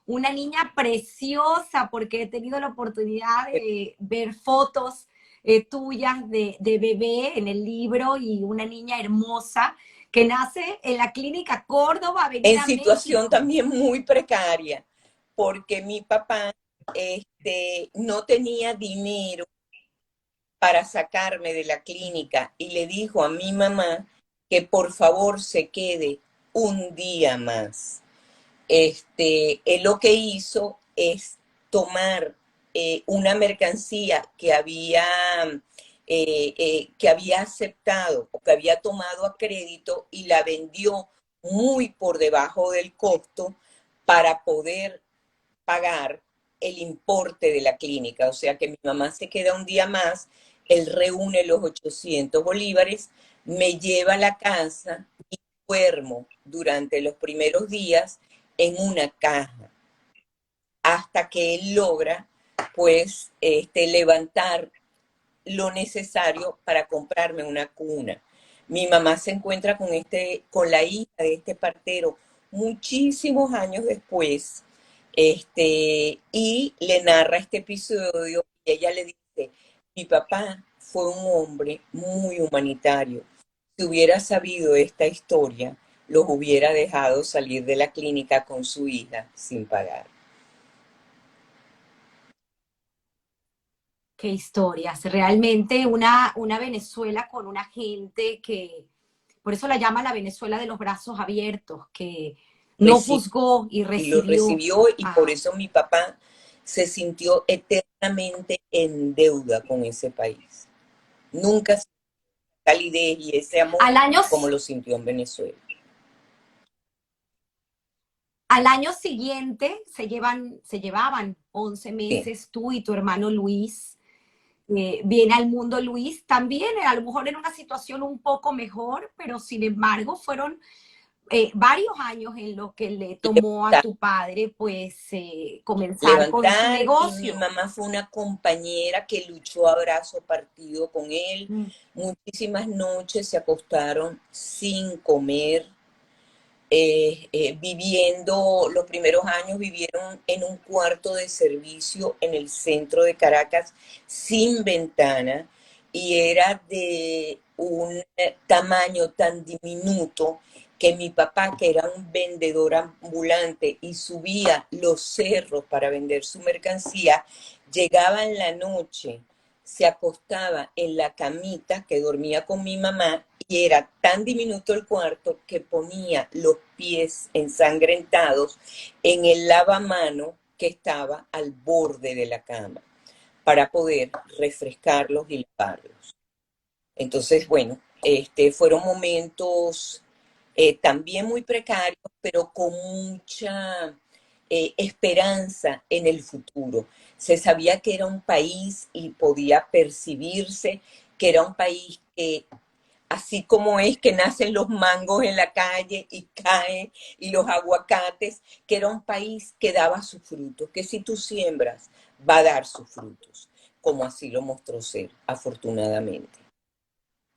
Una niña preciosa, porque he tenido la oportunidad de ver fotos tuyas de bebé en el libro, y una niña hermosa que nace en la clínica Córdoba, en Avenida situación México. también muy precaria, porque mi papá no tenía dinero para sacarme de la clínica y le dijo a mi mamá que por favor se quede un día más. Él lo que hizo es tomar una mercancía que había aceptado o que había tomado a crédito y la vendió muy por debajo del costo para poder pagar el importe de la clínica. O sea que mi mamá se queda un día más, él reúne los 800 bolívares, me lleva a la casa y duermo durante los primeros días en una caja hasta que él logra pues levantar lo necesario para comprarme una cuna. Mi mamá se encuentra con la hija de este partero muchísimos años después, y le narra este episodio y ella le dice, mi papá fue un hombre muy humanitario. Si hubiera sabido esta historia, los hubiera dejado salir de la clínica con su hija sin pagar. Qué historias. Realmente una Venezuela con una gente que, por eso la llama la Venezuela de los brazos abiertos, que no Reci- juzgó y y lo recibió recibió y por a... eso mi papá se sintió eternamente en deuda con ese país. Nunca sintió calidez y ese amor Al año, como lo sintió en Venezuela. al año siguiente se llevaban 11 Sí. meses tú y tu hermano Luis. Viene al mundo Luis, también a lo mejor en una situación un poco mejor, pero sin embargo fueron varios años en los que le tomó a Levantar, tu padre pues comenzar con su levantar, y mi negocio. mamá fue una compañera que luchó a brazo partido con él. Mm. Muchísimas noches se acostaron sin comer, viviendo, los primeros años vivieron en un cuarto de servicio en el centro de Caracas sin ventana y era de un tamaño tan diminuto que mi papá, que era un vendedor ambulante y subía los cerros para vender su mercancía, llegaba en la noche, se acostaba en la camita que dormía con mi mamá y era tan diminuto el cuarto que ponía los pies ensangrentados en el lavamano que estaba al borde de la cama para poder refrescarlos y lavarlos. Entonces, bueno, fueron momentos también muy precarios, pero con mucha esperanza en el futuro. Se sabía que era un país y podía percibirse que era un país que así como es que nacen los mangos en la calle y caen y los aguacates, que era un país que daba sus frutos, que si tú siembras va a dar sus frutos, como así lo mostró ser, afortunadamente.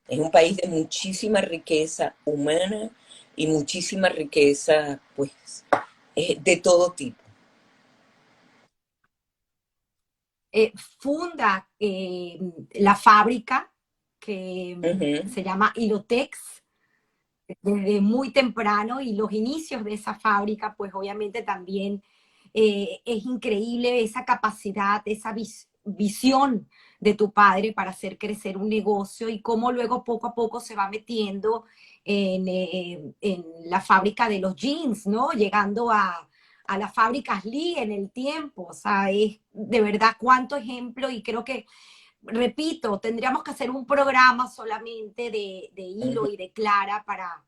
Es un país de muchísima riqueza humana y muchísima riqueza, pues, de todo tipo. Funda la fábrica que Ujú. se llama Ilotex desde muy temprano, y los inicios de esa fábrica pues obviamente también es increíble esa capacidad, esa visión de tu padre para hacer crecer un negocio, y cómo luego poco a poco se va metiendo en la fábrica de los jeans, ¿no? Llegando a las fábricas Lee en el tiempo. O sea, es de verdad cuánto ejemplo, y creo que repito, tendríamos que hacer un programa solamente de Hilo Ujú. y de Clara para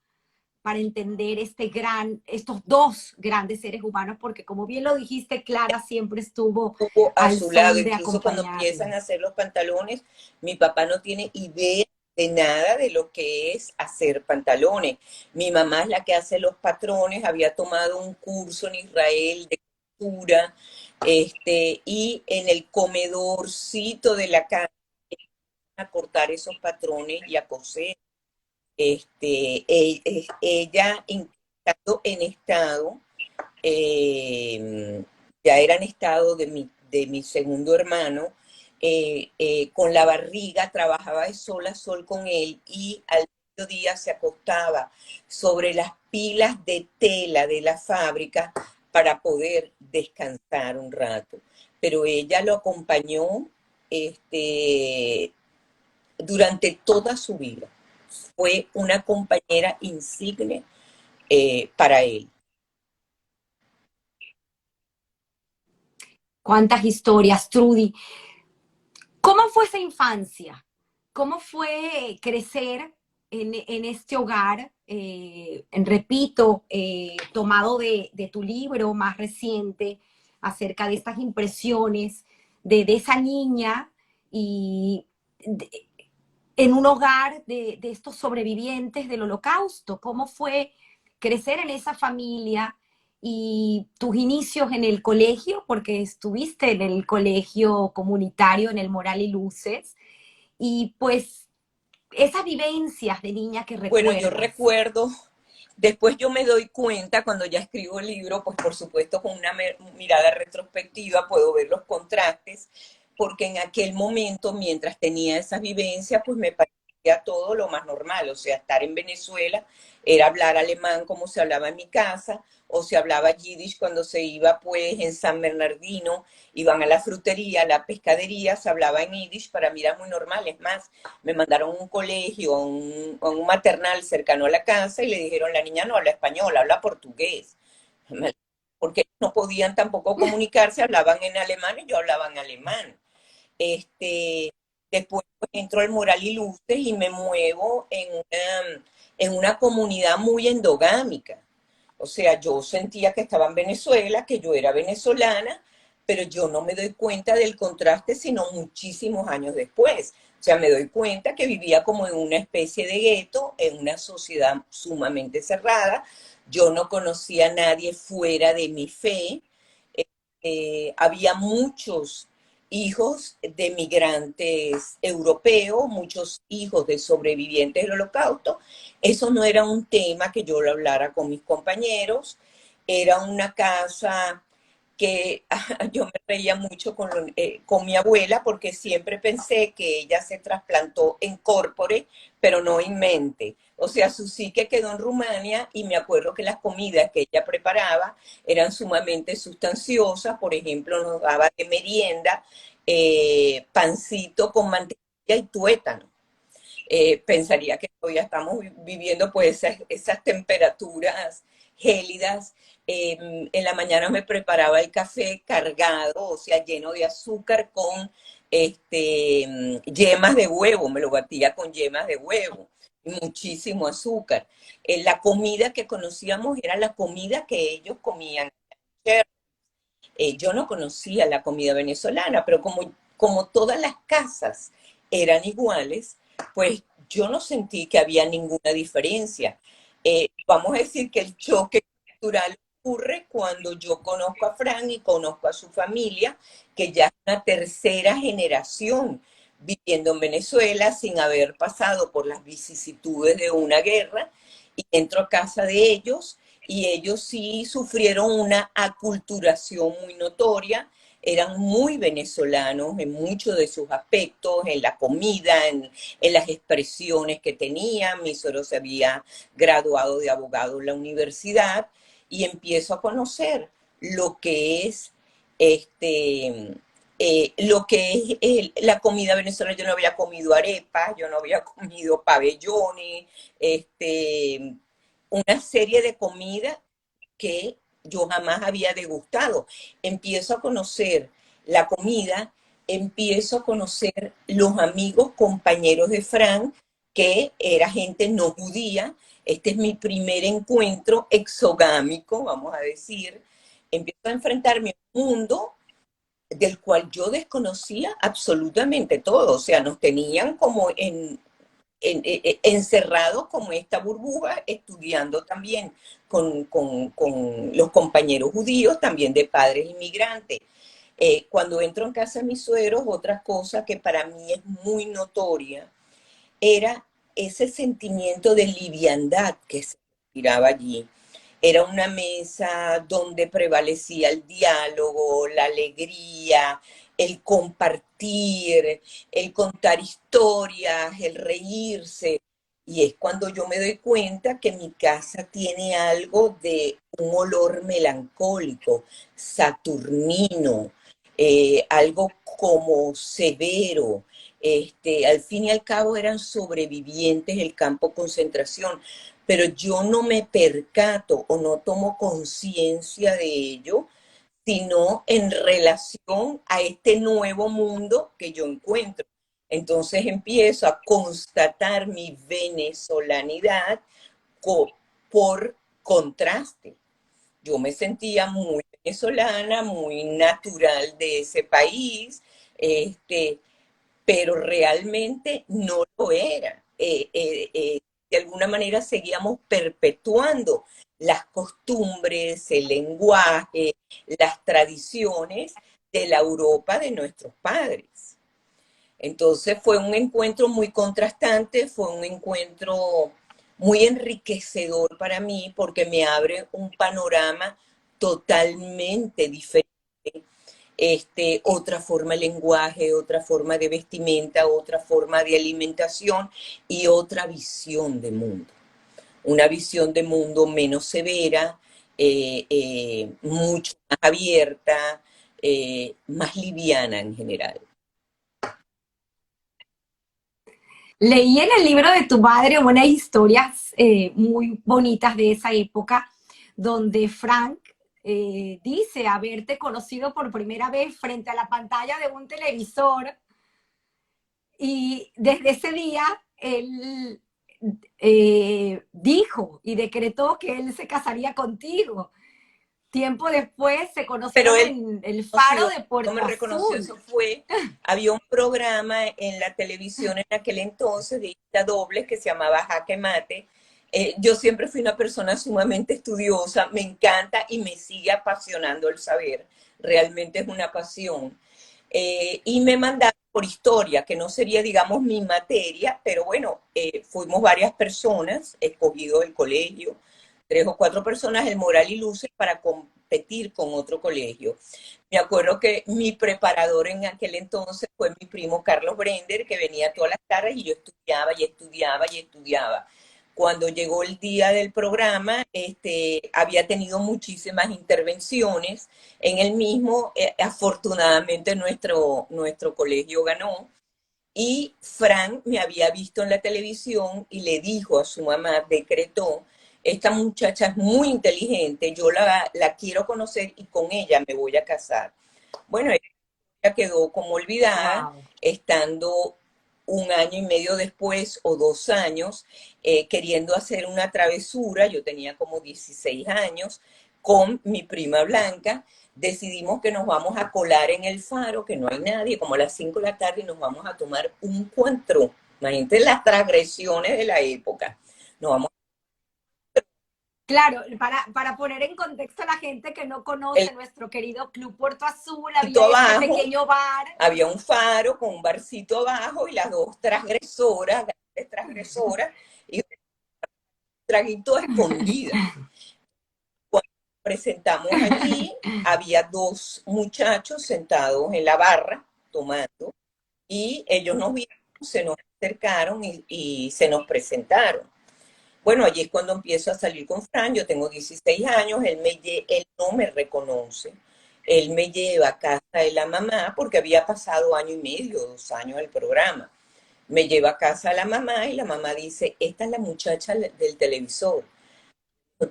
entender estos dos grandes seres humanos, porque como bien lo dijiste, Clara siempre estuvo Estuvo a al su lado, son de incluso cuando empiezan acompañarlo. a hacer los pantalones, mi papá no tiene idea de nada de lo que es hacer pantalones. Mi mamá es la que hace los patrones, había tomado un curso en Israel de costura, y en el comedorcito de la casa a cortar esos patrones y a coser. Ella, estando en estado, ya era en estado de mi segundo hermano, con la barriga, trabajaba de sol a sol con él y al mediodía se acostaba sobre las pilas de tela de la fábrica para poder descansar un rato. Pero ella lo acompañó este, durante toda su vida. Fue una compañera insigne para él. ¿Cuántas historias, Trudy? ¿Cómo fue esa infancia? ¿Cómo fue crecer en este hogar? Repito, tomado de tu libro más reciente acerca de estas impresiones de esa niña y de, en un hogar de estos sobrevivientes del holocausto. ¿Cómo fue crecer en esa familia y tus inicios en el colegio? Porque estuviste en el colegio comunitario, en el Moral y Luces, y pues esas vivencias de niña que Bueno, yo recuerdas. recuerdo, después yo me doy cuenta cuando ya escribo el libro, pues por supuesto con una mirada retrospectiva puedo ver los contrastes, porque en aquel momento, mientras tenía esas vivencias, pues me parecía todo lo más normal, o sea, estar en Venezuela era hablar alemán como se hablaba en mi casa, o se hablaba yiddish cuando se iba pues en San Bernardino, iban a la frutería, a la pescadería, se hablaba en yiddish, para mí era muy normal, es más, me mandaron a un colegio, a un maternal cercano a la casa y le dijeron, la niña no habla español, habla portugués. Porque no podían tampoco comunicarse, hablaban en alemán y yo hablaba en alemán. Este, Después pues, entro al Moral y Luces y me muevo en una comunidad muy endogámica. O sea, yo sentía que estaba en Venezuela, que yo era venezolana, pero yo no me doy cuenta del contraste sino muchísimos años después. O sea, me doy cuenta que vivía como en una especie de gueto, en una sociedad sumamente cerrada. Yo no conocía a nadie fuera de mi fe. Había muchos hijos de migrantes europeos, muchos hijos de sobrevivientes del Holocausto. Eso no era un tema que yo lo hablara con mis compañeros. Era una casa que yo me reía mucho con mi abuela porque siempre pensé que ella se trasplantó en corpore, pero no en mente. O sea, su psique quedó en Rumania y me acuerdo que las comidas que ella preparaba eran sumamente sustanciosas. Por ejemplo, nos daba de merienda pancito con mantequilla y tuétano. Pensaría que todavía estamos viviendo pues esas temperaturas gélidas. En la mañana me preparaba el café cargado, o sea, lleno de azúcar con yemas de huevo, me lo batía con yemas de huevo, muchísimo azúcar. La comida que conocíamos era la comida que ellos comían. Yo no conocía la comida venezolana, pero como todas las casas eran iguales, pues yo no sentí que había ninguna diferencia. Vamos a decir que el choque cultural ocurre cuando yo conozco a Fran y conozco a su familia, que ya es una tercera generación viviendo en Venezuela sin haber pasado por las vicisitudes de una guerra, y entro a casa de ellos y ellos sí sufrieron una aculturación muy notoria, eran muy venezolanos en muchos de sus aspectos, en la comida, en las expresiones que tenían. Mi suegro se había graduado de abogado en la universidad y empiezo a conocer lo que es la comida venezolana. Yo no había comido arepas, yo no había comido pabellones, una serie de comidas que yo jamás había degustado. Empiezo a conocer la comida empiezo a conocer los amigos, compañeros de Frank, que era gente no judía. Este es mi primer encuentro exogámico, vamos a decir. Empiezo a enfrentarme a un mundo del cual yo desconocía absolutamente todo. O sea, nos tenían como encerrados como esta burbuja, estudiando también con los compañeros judíos, también de padres inmigrantes. Cuando entro en casa de mis suegros, otra cosa que para mí es muy notoria era ese sentimiento de liviandad que se respiraba allí. Era una mesa donde prevalecía el diálogo, la alegría, el compartir, el contar historias, el reírse. Y es cuando yo me doy cuenta que mi casa tiene algo de un olor melancólico, saturnino, algo como severo. Al fin y al cabo eran sobrevivientes del campo de concentración, pero yo no me percato o no tomo conciencia de ello, sino en relación a este nuevo mundo que yo encuentro. Entonces empiezo a constatar mi venezolanidad por contraste. Yo me sentía muy venezolana, muy natural de ese país, pero realmente no lo era. De alguna manera seguíamos perpetuando las costumbres, el lenguaje, las tradiciones de la Europa de nuestros padres. Entonces fue un encuentro muy contrastante, fue un encuentro muy enriquecedor para mí porque me abre un panorama totalmente diferente, otra forma de lenguaje, otra forma de vestimenta, otra forma de alimentación y otra visión de mundo. Una visión de mundo menos severa, mucho más abierta, más liviana en general. Leí en el libro de tu madre unas historias muy bonitas de esa época, donde Frank dice haberte conocido por primera vez frente a la pantalla de un televisor y desde ese día él dijo y decretó que él se casaría contigo. Tiempo después se Pero conocieron él en el faro de no me Puerto reconoció, Azul. eso fue, había un programa en la televisión en aquel entonces de ida dobles que se llamaba Jaque Mate. Yo siempre fui una persona sumamente estudiosa, me encanta y me sigue apasionando el saber, realmente es una pasión. Y me mandaron por historia, que no sería, digamos, mi materia, pero bueno, fuimos varias personas, escogido del colegio, 3 o 4 personas, el Moral y Luces, para competir con otro colegio. Me acuerdo que mi preparador en aquel entonces fue mi primo Carlos Brender, que venía todas las tardes y yo estudiaba y estudiaba y estudiaba. Cuando llegó el día del programa, había tenido muchísimas intervenciones en el mismo. Afortunadamente nuestro colegio ganó. Y Frank me había visto en la televisión y le dijo a su mamá, decretó, esta muchacha es muy inteligente, yo la quiero conocer y con ella me voy a casar. Bueno, ella quedó como olvidada, Wow. estando un año y medio después o 2 años, queriendo hacer una travesura, yo tenía como 16 años, con mi prima Blanca, decidimos que nos vamos a colar en el faro, que no hay nadie, como a las 5 de la tarde, y nos vamos a tomar un cuantro. Imagínate las transgresiones de la época. Nos vamos Claro, para poner en contexto a la gente que no el conoce nuestro querido Club Puerto Azul, barcito había este abajo, pequeño bar. había un faro con un barcito abajo y las dos transgresoras, grandes transgresoras, y un traguito escondida. Cuando nos presentamos allí, había 2 muchachos sentados en la barra tomando y ellos nos vieron, se nos acercaron y se nos presentaron. Bueno, allí es cuando empiezo a salir con Fran, yo tengo 16 años, él no me reconoce, él me lleva a casa de la mamá porque había pasado año y medio, 2 años del programa. Me lleva a casa de la mamá y la mamá dice, esta es la muchacha del televisor.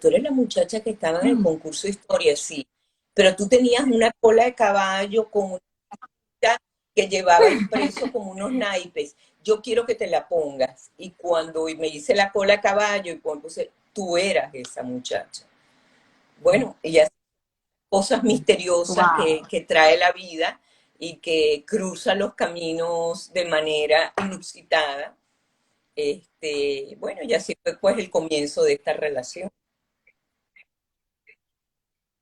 Tú eres la muchacha que estaba en el concurso de historia, sí, pero tú tenías una cola de caballo con una que llevaba impreso como unos naipes. Yo quiero que te la pongas. Y cuando me hice la cola a caballo y cuando puse, tú eras esa muchacha. Bueno, y así cosas misteriosas Wow. que trae la vida y que cruza los caminos de manera inusitada. Bueno, y así fue pues el comienzo de esta relación.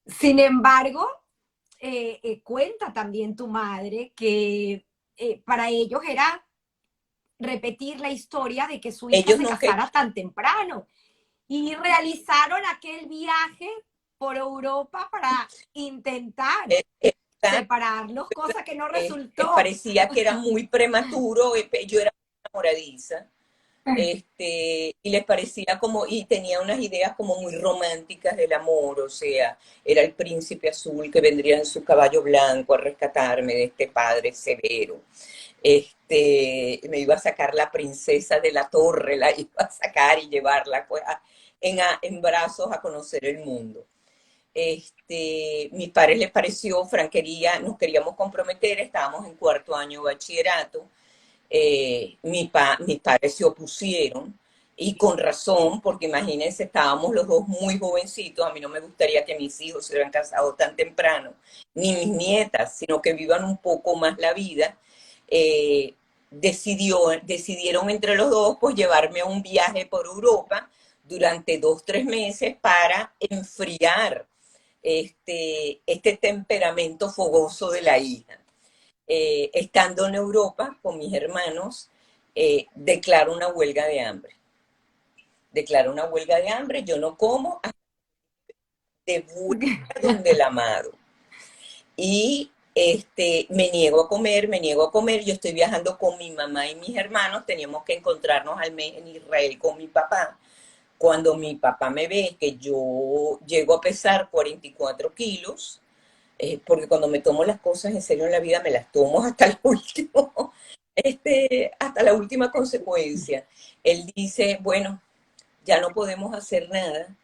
Sin embargo, cuenta también tu madre que para ellos era repetir la historia de que su hija Ellos se nunca, casara tan temprano y realizaron aquel viaje por Europa para intentar separarlos, cosa que no resultó. parecía que era muy prematuro, yo era enamoradiza, y les parecía como, y tenía unas ideas como muy románticas del amor, o sea, era el príncipe azul que vendría en su caballo blanco a rescatarme de este padre severo. Me iba a sacar la princesa de la torre, la iba a sacar y llevarla pues, en brazos a conocer el mundo. Mis padres les pareció franquería, nos queríamos comprometer, estábamos en cuarto año de bachillerato, mis padres se opusieron y con razón, porque imagínense, estábamos los dos muy jovencitos, a mí no me gustaría que mis hijos se hubieran casado tan temprano, ni mis nietas, sino que vivan un poco más la vida. Eh, decidieron entre los dos pues llevarme a un viaje por Europa durante 2, 3 meses para enfriar este temperamento fogoso de la hija. Estando en Europa con mis hermanos, declaro una huelga de hambre. Declaro una huelga de hambre, yo no como hasta de vuelta donde el amado. Y me niego a comer, me niego a comer. Yo estoy viajando con mi mamá y mis hermanos, teníamos que encontrarnos al mes en Israel con mi papá. Cuando mi papá me ve que yo llego a pesar 44 kilos, porque cuando me tomo las cosas en serio en la vida me las tomo hasta el último, hasta la última consecuencia. Él dice, bueno, ya no podemos hacer nada.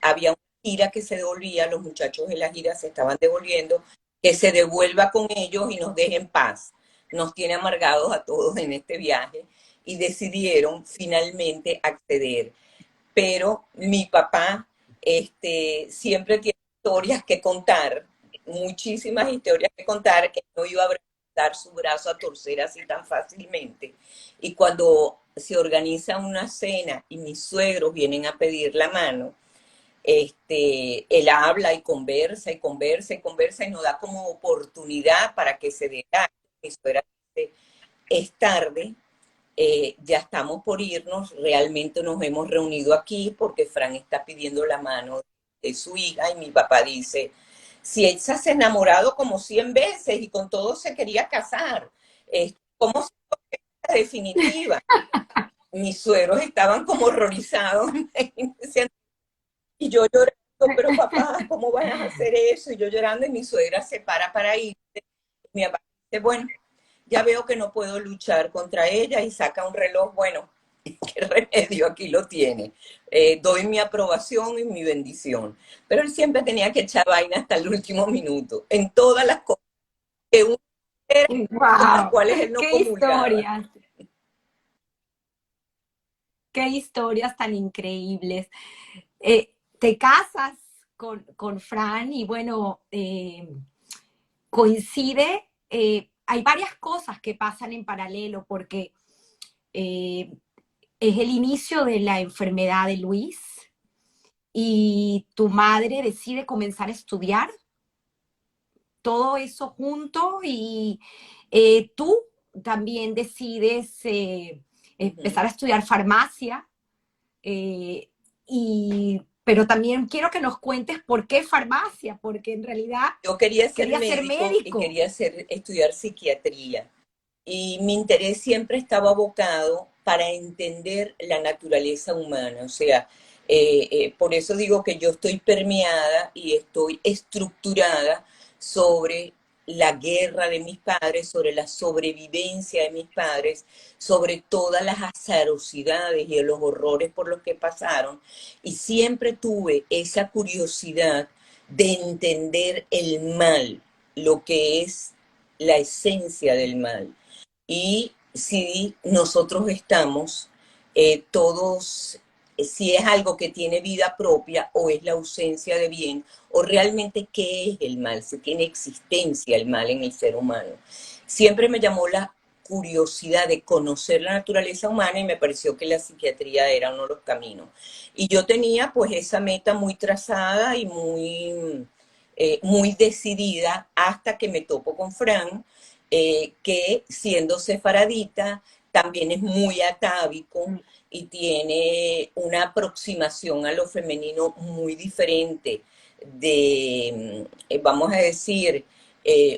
Había una gira que se devolvía, los muchachos de la gira se estaban devolviendo, que se devuelva con ellos y nos deje en paz. Nos tiene amargados a todos en este viaje y decidieron finalmente acceder. Pero mi papá siempre tiene historias que contar, muchísimas historias que contar, que no iba a dar su brazo a torcer así tan fácilmente. Y cuando se organiza una cena y mis suegros vienen a pedir la mano, él habla y conversa y conversa y conversa y nos da como oportunidad para que se dé. Mi suegra dice, es tarde, ya estamos por irnos, realmente nos hemos reunido aquí porque Fran está pidiendo la mano de su hija y mi papá dice, si él se ha enamorado como 100 veces y con todo se quería casar, ¿cómo se la definitiva? Mis suegros estaban como horrorizados y yo llorando, pero papá, ¿cómo vas a hacer eso? Y yo llorando y mi suegra se para ir. Mi papá dice, bueno, ya veo que no puedo luchar contra ella y saca un reloj, bueno, qué remedio, aquí lo tiene. Doy mi aprobación y mi bendición. Pero él siempre tenía que echar vaina hasta el último minuto, en todas las cosas que uno era, con las ¡Wow! cuales él no ¡Qué comulgaba. historias! ¡Qué historias tan increíbles! Te casas con Fran y bueno, coincide, hay varias cosas que pasan en paralelo porque eh, es el inicio de la enfermedad de Luis y tu madre decide comenzar a estudiar todo eso junto y tú también decides Uh -huh. empezar a estudiar farmacia. Eh, pero también quiero que nos cuentes por qué farmacia, porque en realidad Yo quería ser quería ser médico y médico. quería estudiar psiquiatría. Y mi interés siempre estaba abocado para entender la naturaleza humana. O sea, por eso digo que yo estoy permeada y estoy estructurada sobre la guerra de mis padres, sobre la sobrevivencia de mis padres, sobre todas las azarosidades y los horrores por los que pasaron. Y siempre tuve esa curiosidad de entender el mal, lo que es la esencia del mal. Y si nosotros estamos todos, si es algo que tiene vida propia o es la ausencia de bien, o realmente qué es el mal, si tiene existencia el mal en el ser humano. Siempre me llamó la curiosidad de conocer la naturaleza humana y me pareció que la psiquiatría era uno de los caminos. Y yo tenía pues esa meta muy trazada y muy decidida hasta que me topo con Fran, que siendo sefaradita también es muy atávico y tiene una aproximación a lo femenino muy diferente vamos a decir,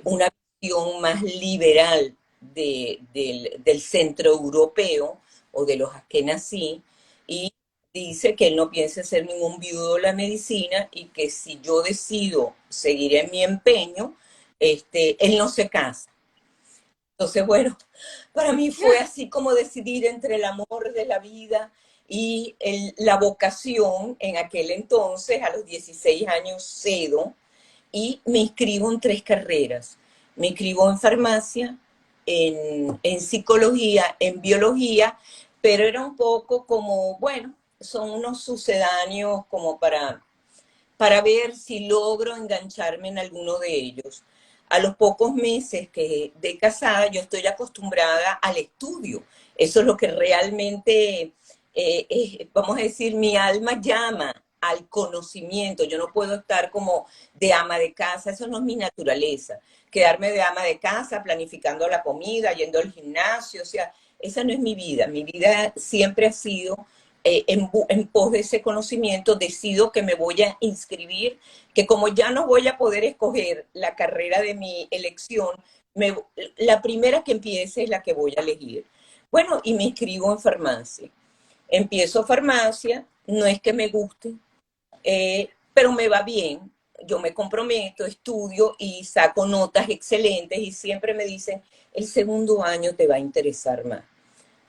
una visión más liberal del centro europeo o de los askenazí, y dice que él no piensa hacer ningún viudo de la medicina y que si yo decido seguir en mi empeño, él no se casa. Entonces, bueno, para mí fue así como decidir entre el amor de la vida y la vocación. En aquel entonces, a los 16 años, cedo y me inscribo en 3 carreras. Me inscribo en farmacia, en psicología, en biología, pero era un poco como, bueno, son unos sucedáneos como para ver si logro engancharme en alguno de ellos. A los pocos meses que de casada, yo estoy acostumbrada al estudio. Eso es lo que realmente, vamos a decir, mi alma llama al conocimiento. Yo no puedo estar como de ama de casa, eso no es mi naturaleza. Quedarme de ama de casa, planificando la comida, yendo al gimnasio, o sea, esa no es mi vida. Mi vida siempre ha sido en pos de ese conocimiento, decido que me voy a inscribir, que como ya no voy a poder escoger la carrera de mi elección, la primera que empiece es la que voy a elegir. Bueno, y me inscribo en farmacia. Empiezo farmacia, no es que me guste, pero me va bien. Yo me comprometo, estudio y saco notas excelentes y siempre me dicen, el segundo año te va a interesar más.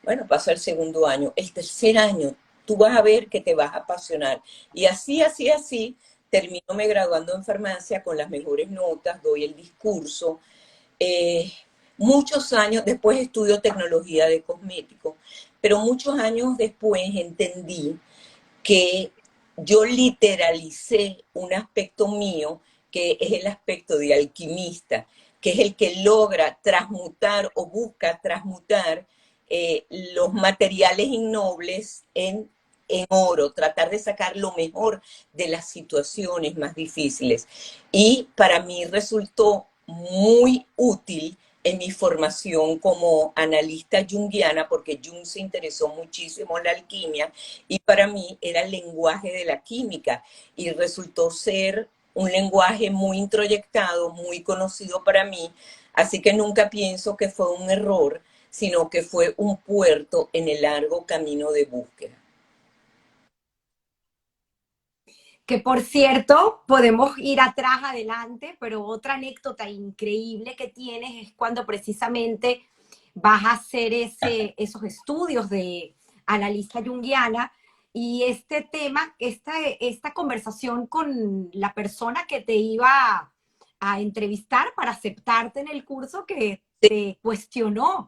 Bueno, pasa el segundo año. El tercer año, tú vas a ver que te vas a apasionar. Y así, termino me graduando en farmacia con las mejores notas, doy el discurso. Eh, Muchos años después estudio tecnología de cosméticos, pero muchos años después entendí que yo literalicé un aspecto mío que es el aspecto de alquimista, que es el que logra transmutar o busca transmutar los materiales innobles en oro, tratar de sacar lo mejor de las situaciones más difíciles. Y para mí resultó muy útil en mi formación como analista junguiana, porque Jung se interesó muchísimo en la alquimia y para mí era el lenguaje de la química y resultó ser un lenguaje muy introyectado, muy conocido para mí, así que nunca pienso que fue un error, sino que fue un puerto en el largo camino de búsqueda. Que por cierto, podemos ir atrás, adelante, pero otra anécdota increíble que tienes es cuando precisamente vas a hacer esos estudios de analista junguiana y este tema, esta conversación con la persona que te iba a entrevistar para aceptarte en el curso que te cuestionó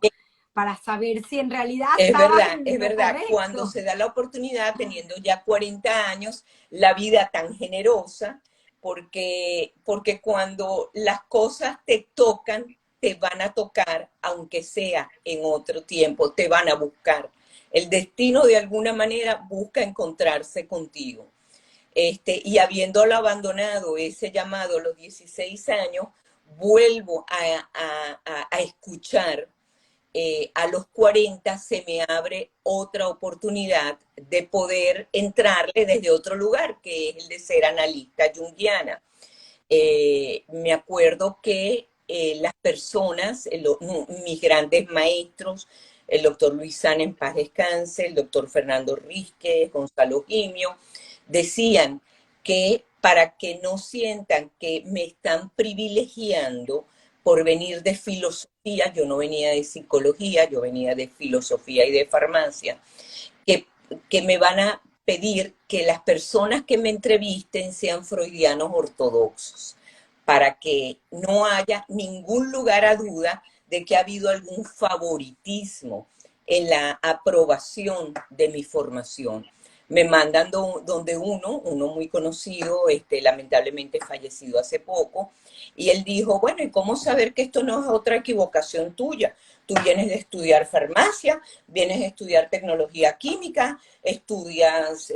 para saber si en realidad estabas Es en lo verdad, cuando correcto. se da la oportunidad, teniendo ya 40 años, la vida tan generosa, porque cuando las cosas te tocan, te van a tocar, aunque sea en otro tiempo, te van a buscar. El destino de alguna manera busca encontrarse contigo. Y habiéndolo abandonado ese llamado a los 16 años, vuelvo a escuchar a los 40 se me abre otra oportunidad de poder entrarle desde otro lugar, que es el de ser analista junguiana. Me acuerdo que las personas, mis grandes maestros, el doctor Luis Sana en paz descanse, el doctor Fernando Rizque, Gonzalo Gimio, decían que para que no sientan que me están privilegiando por venir de filosofía, yo no venía de psicología, yo venía de filosofía y de farmacia, que, que me van a pedir que las personas que me entrevisten sean freudianos ortodoxos, para que no haya ningún lugar a duda de que ha habido algún favoritismo en la aprobación de mi formación. Me mandan donde uno muy conocido, lamentablemente fallecido hace poco, y él dijo, bueno, ¿y cómo saber que esto no es otra equivocación tuya? Tú vienes de estudiar farmacia, vienes de estudiar tecnología química, estudias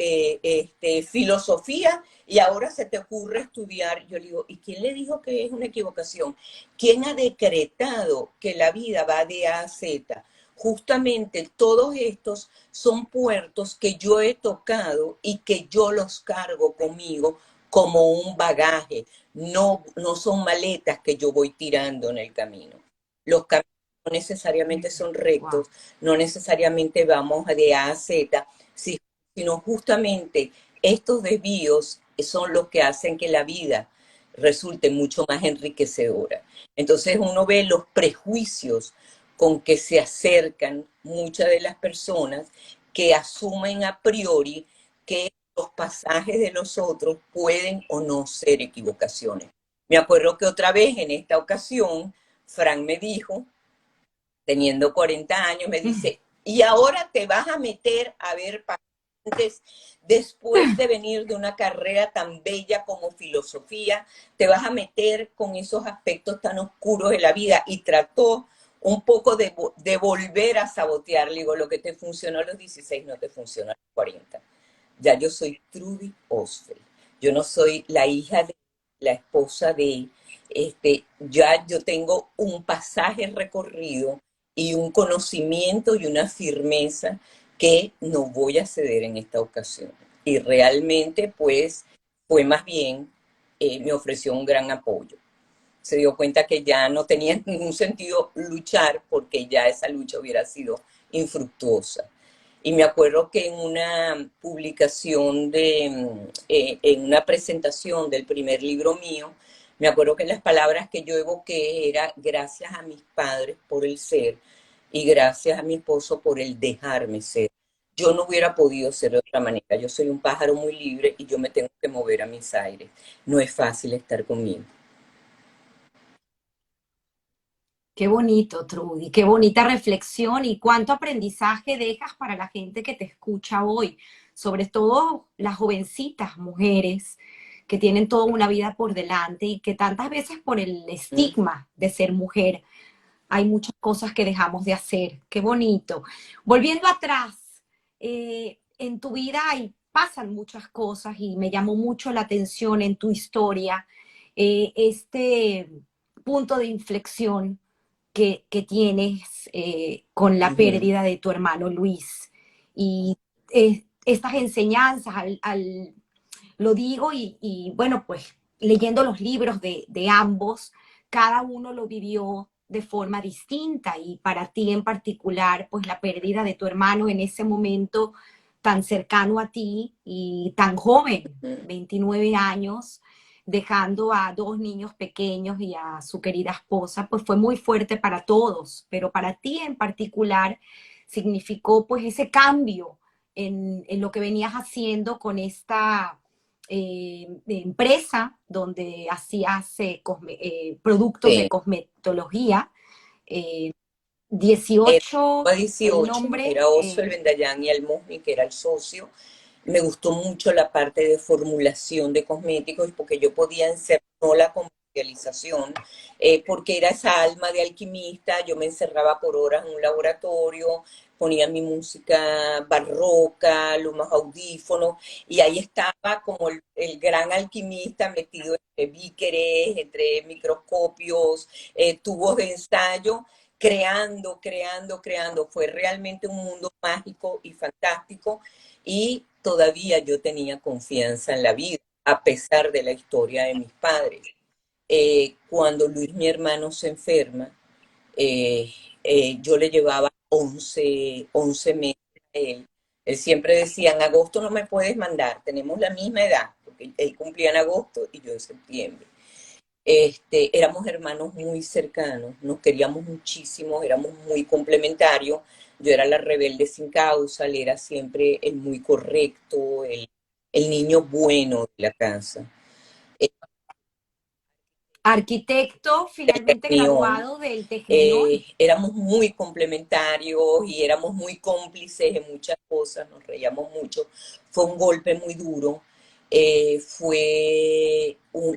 filosofía y ahora se te ocurre estudiar. Yo le digo, ¿y quién le dijo que es una equivocación? ¿Quién ha decretado que la vida va de A a Z? Justamente todos estos son puertos que yo he tocado y que yo los cargo conmigo como un bagaje. No son maletas que yo voy tirando en el camino. Los caminos no necesariamente son Wow. rectos, no necesariamente vamos de A a Z, sino justamente estos desvíos son los que hacen que la vida resulte mucho más enriquecedora. Entonces uno ve los prejuicios con que se acercan muchas de las personas que asumen a priori que los pasajes de los otros pueden o no ser equivocaciones. Me acuerdo que otra vez en esta ocasión, Frank me dijo, teniendo 40 años, me dice, y ahora te vas a meter a ver pacientes después de venir de una carrera tan bella como filosofía, te vas a meter con esos aspectos tan oscuros de la vida y trató un poco de volver a sabotear. Le digo, lo que te funcionó a los 16 no te funciona a los 40. Ya yo soy Trudy Osfeld. Yo no soy la hija de la esposa de ya yo tengo un pasaje recorrido y un conocimiento y una firmeza que no voy a ceder en esta ocasión. Y realmente, pues, fue más bien, me ofreció un gran apoyo. Se dio cuenta que ya no tenía ningún sentido luchar porque ya esa lucha hubiera sido infructuosa. Y me acuerdo que en una publicación en una presentación del primer libro mío, me acuerdo que las palabras que yo evoqué era gracias a mis padres por el ser y gracias a mi esposo por el dejarme ser. Yo no hubiera podido ser de otra manera. Yo soy un pájaro muy libre y yo me tengo que mover a mis aires. No es fácil estar conmigo. Qué bonito, Trudy, qué bonita reflexión y cuánto aprendizaje dejas para la gente que te escucha hoy, sobre todo las jovencitas mujeres que tienen toda una vida por delante y que tantas veces por el Mm. estigma de ser mujer hay muchas cosas que dejamos de hacer. Qué bonito. Volviendo atrás, en tu vida pasan muchas cosas y me llamó mucho la atención en tu historia este punto de inflexión que tienes con la Ujú. pérdida de tu hermano Luis. Y estas enseñanzas, lo digo bueno, pues leyendo los libros de ambos, cada uno lo vivió de forma distinta y para ti en particular, pues la pérdida de tu hermano en ese momento tan cercano a ti y tan joven, 29 años, dejando a dos niños pequeños y a su querida esposa, pues fue muy fuerte para todos, pero para ti en particular significó pues ese cambio en lo que venías haciendo con esta de empresa donde hacías productos de Sí. cosmetología. Eh, Era 18, el 18, nombre, era Oso el Vendayán y el Musmi, que era el socio. Me gustó mucho la parte de formulación de cosméticos porque yo podía hacer no la comercialización, porque era esa alma de alquimista. Yo me encerraba por horas en un laboratorio, ponía mi música barroca, los más audífonos, y ahí estaba como el gran alquimista metido entre bíqueres, entre microscopios, tubos de ensayo, creando. Fue realmente un mundo mágico y fantástico y todavía yo tenía confianza en la vida, a pesar de la historia de mis padres. Cuando Luis, mi hermano, se enferma, eh, yo le llevaba 11 meses a él. Él siempre decía, en agosto no me puedes mandar, tenemos la misma edad, porque él cumplía en agosto y yo en septiembre. Éramos hermanos muy cercanos, nos queríamos muchísimo, éramos muy complementarios. Yo era la rebelde sin causa, él era siempre el muy correcto, el niño bueno de la casa. Eh, Arquitecto, finalmente Unión. graduado del Tecnelón. Éramos muy complementarios y éramos muy cómplices en muchas cosas, nos reíamos mucho. Fue un golpe muy duro.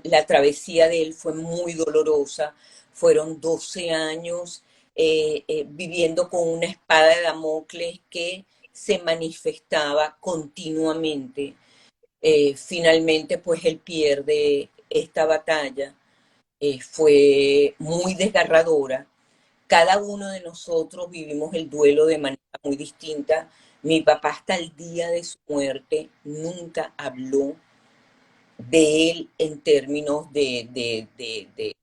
La travesía de él fue muy dolorosa. Fueron 12 años viviendo con una espada de Damocles que se manifestaba continuamente. Finalmente, pues él pierde esta batalla. Fue muy desgarradora. Cada uno de nosotros vivimos el duelo de manera muy distinta. Mi papá hasta el día de su muerte nunca habló de él en términos de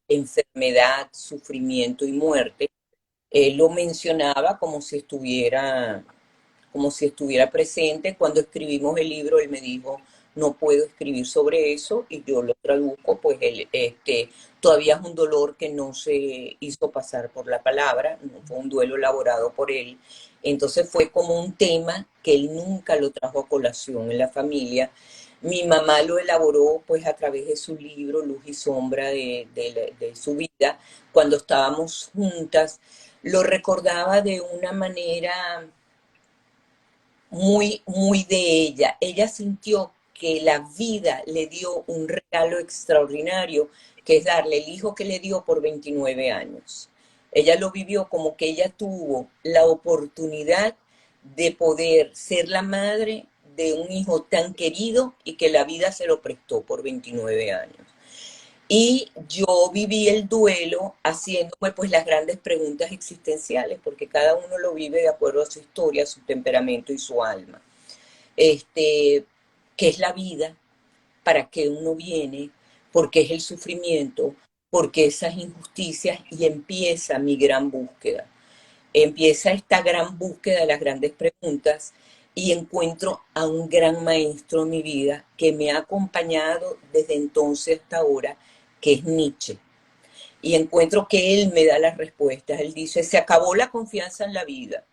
enfermedad, sufrimiento y muerte. Él lo mencionaba como si estuviera presente. Cuando escribimos el libro, él me dijo, no puedo escribir sobre eso, y yo lo traduzco, pues todavía es un dolor que no se hizo pasar por la palabra, no fue un duelo elaborado por él. Entonces fue como un tema que él nunca lo trajo a colación en la familia. Mi mamá lo elaboró pues a través de su libro Luz y Sombra de su vida. Cuando estábamos juntas, lo recordaba de una manera muy de ella. Ella sintió que la vida le dio un regalo extraordinario, que es darle el hijo que le dio por 29 años. Ella lo vivió como que ella tuvo la oportunidad de poder ser la madre de un hijo tan querido y que la vida se lo prestó por 29 años. Y yo viví el duelo haciéndome pues las grandes preguntas existenciales, porque cada uno lo vive de acuerdo a su historia, su temperamento y su alma. ¿Qué es la vida? ¿Para qué uno viene? ¿Por qué es el sufrimiento? ¿Por qué esas injusticias? Y empieza mi gran búsqueda. Empieza esta gran búsqueda de las grandes preguntas y encuentro a un gran maestro en mi vida que me ha acompañado desde entonces hasta ahora, que es Nietzsche. Y encuentro que él me da las respuestas. Él dice, se acabó la confianza en la vida.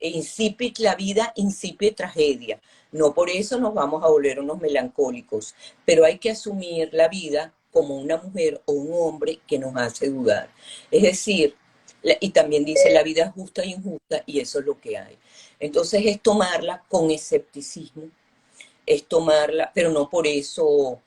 Incipit la vida, incipit tragedia. No por eso nos vamos a volver unos melancólicos, pero hay que asumir la vida como una mujer o un hombre que nos hace dudar. Es decir, y también dice, la vida es justa e injusta y eso es lo que hay. Entonces es tomarla con escepticismo, es tomarla, pero no por eso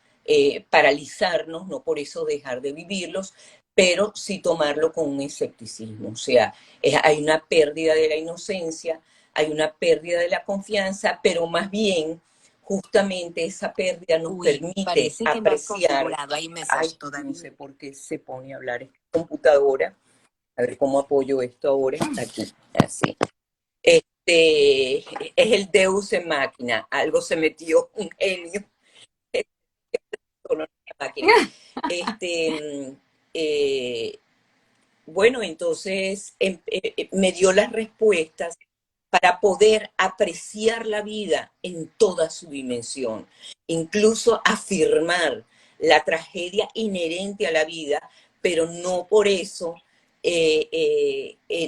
paralizarnos, no por eso dejar de vivirlos, pero sí tomarlo con un escepticismo. O sea, hay una pérdida de la inocencia, hay una pérdida de la confianza, pero más bien justamente esa pérdida nos permite apreciar. Ay, no sé por qué se pone a hablar esta computadora. A ver cómo apoyo esto ahora. Aquí, así. Es el Deus en máquina. Algo se metió un genio con una máquina. Este, eh, bueno, entonces me dio las respuestas para poder apreciar la vida en toda su dimensión, incluso afirmar la tragedia inherente a la vida, pero no por eso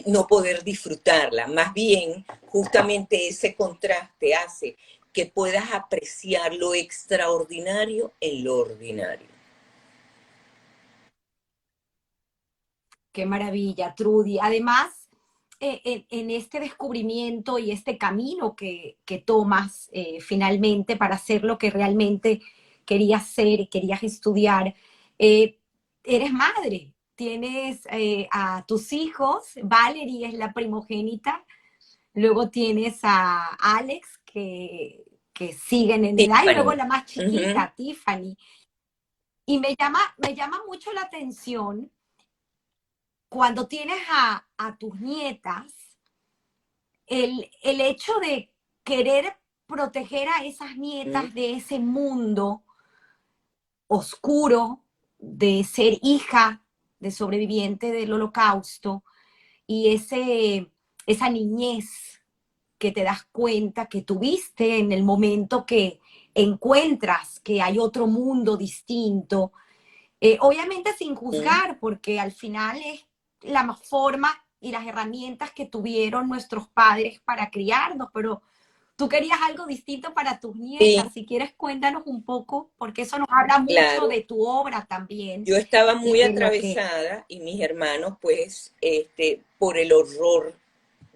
no poder disfrutarla. Más bien, justamente ese contraste hace que puedas apreciar lo extraordinario en lo ordinario. Qué maravilla, Trudy. Además, en este descubrimiento y este camino que tomas finalmente para hacer lo que realmente querías ser y querías estudiar, eh, eres madre, tienes a tus hijos, Valerie es la primogénita, luego tienes a Alex que siguen en edad y luego Tiffany. la más Ujú. chiquita, Tiffany. Y me llama mucho la atención cuando tienes a tus nietas, el hecho de querer proteger a esas nietas de ese mundo oscuro, de ser hija de sobreviviente del holocausto y esa niñez que te das cuenta que tuviste en el momento que encuentras que hay otro mundo distinto, obviamente sin juzgar, porque al final es la forma y las herramientas que tuvieron nuestros padres para criarnos, pero tú querías algo distinto para tus Sí, nietas. Si quieres, cuéntanos un poco, porque eso nos habla mucho claro. de tu obra también Yo estaba y muy de lo que... atravesada y mis hermanos, pues, por el horror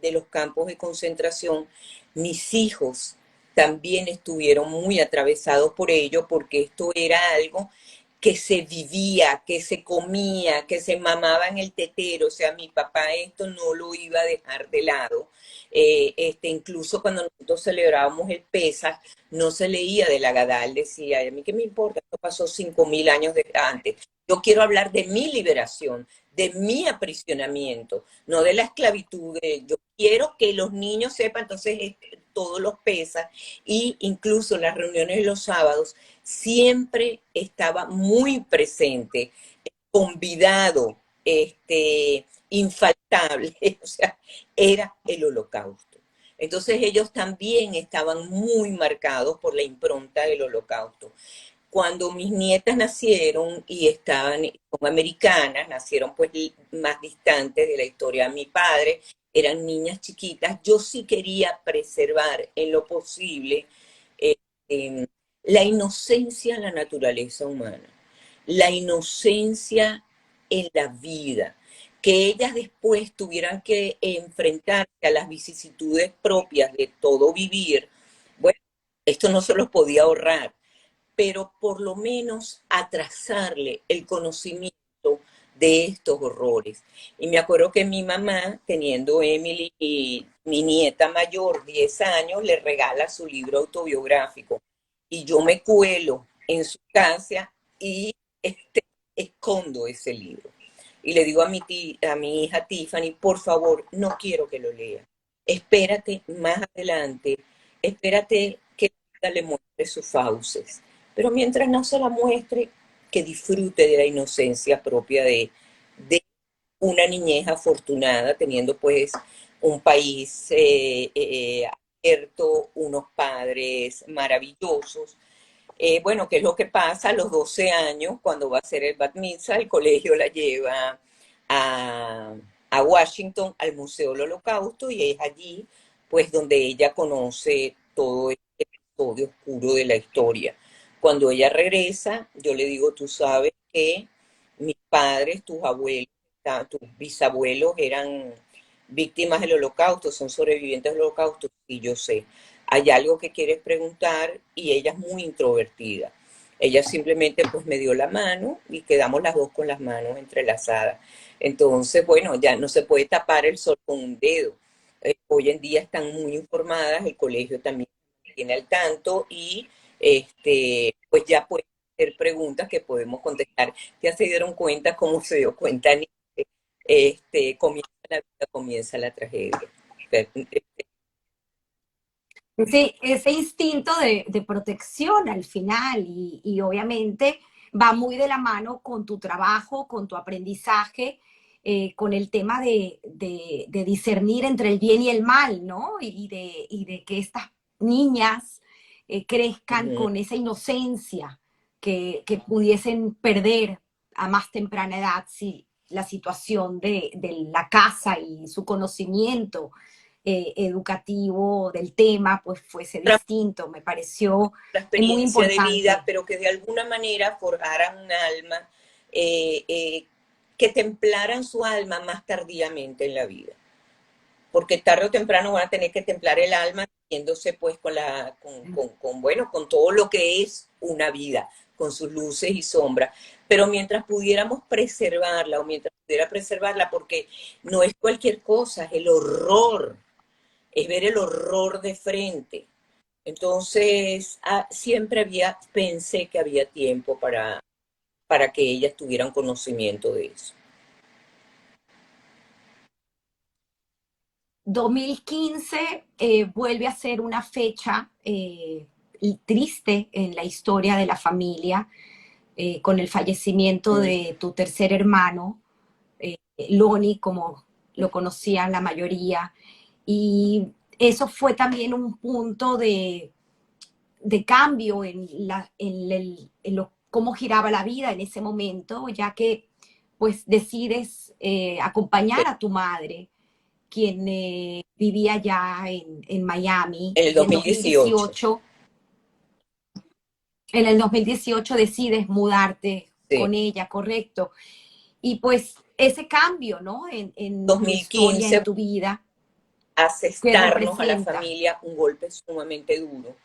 de los campos de concentración, mis hijos también estuvieron muy atravesados por ello, porque esto era algo que se vivía, que se comía, que se mamaba en el tetero. O sea, mi papá esto no lo iba a dejar de lado. Incluso cuando nosotros celebrábamos el Pesaj, no se leía de la Gadal, decía, a mí qué me importa, esto pasó 5.000 años antes. Yo quiero hablar de mi liberación, de mi aprisionamiento, no de la esclavitud. Yo quiero que los niños sepan, entonces todos los pesas, y incluso las reuniones de los sábados, siempre estaba muy presente, convidado, infaltable, o sea, era el holocausto. Entonces ellos también estaban muy marcados por la impronta del holocausto. Cuando mis nietas nacieron y son americanas, nacieron pues más distantes de la historia de mi padre, eran niñas chiquitas, yo sí quería preservar en lo posible eh, eh, la inocencia en la naturaleza humana, la inocencia en la vida, que ellas después tuvieran que enfrentarse a las vicisitudes propias de todo vivir. Bueno, esto no se los podía ahorrar, pero por lo menos atrasarle el conocimiento de estos horrores. Y me acuerdo que mi mamá, teniendo Emily y mi nieta mayor, 10 años, le regala su libro autobiográfico. Y yo me cuelo en su casa y escondo ese libro. Y le digo a mi hija Tiffany, por favor, no quiero que lo lea. Espérate más adelante, espérate que le muestre sus fauces. Pero mientras no se la muestre, que disfrute de la inocencia propia de una niñez afortunada, teniendo pues un país abierto, unos padres maravillosos. Bueno, ¿qué es lo que pasa? A los 12 años, cuando va a ser el Bat Mitzvah, el colegio la lleva a, a Washington, al Museo del Holocausto, y es allí pues donde ella conoce todo este episodio oscuro de la historia. Cuando ella regresa, yo le digo, tú sabes que mis padres, tus abuelos, tus bisabuelos eran víctimas del holocausto, son sobrevivientes del holocausto, y yo sé, hay algo que quieres preguntar, y ella es muy introvertida. Ella simplemente pues me dio la mano y quedamos las dos con las manos entrelazadas. Entonces, bueno, ya no se puede tapar el sol con un dedo. Hoy en día están muy informadas, el colegio también tiene al tanto, y pues ya pueden hacer preguntas que podemos contestar. Ya se dieron cuenta cómo se dio cuenta, comienza la vida, comienza la tragedia. Ese instinto de protección al final y obviamente va muy de la mano con tu trabajo, con tu aprendizaje, con el tema de discernir entre el bien y el mal, ¿no? Y de que estas niñas crezcan Ujú. con esa inocencia que pudiesen perder a más temprana edad si la situación de la casa y su conocimiento educativo del tema pues fuese distinto. Me pareció La muy experiencia de vida, importante. pero que de alguna manera forjaran un alma, eh, eh, que templaran su alma más tardíamente en la vida. Porque tarde o temprano van a tener que templar el alma, yéndose pues bueno, con todo lo que es una vida, con sus luces y sombras. Pero mientras pudiéramos preservarla, o mientras pudiera preservarla, porque no es cualquier cosa, es el horror, es ver el horror de frente. Entonces, siempre pensé que había tiempo para que ellas tuvieran conocimiento de eso. 2015 vuelve a ser una fecha triste en la historia de la familia, con el fallecimiento Mm. de tu tercer hermano, Loni, como lo conocían la mayoría. Y eso fue también un punto de cambio en lo, cómo giraba la vida en ese momento, ya que pues decides acompañar a tu madre, quien vivía ya en Miami, En el y 2018. en el 2018 decides mudarte Sí. con ella, correcto. Y pues ese cambio, ¿no? En tu historia, 2015, en tu vida, ¿qué asestarnos a la representa? familia un golpe sumamente duro,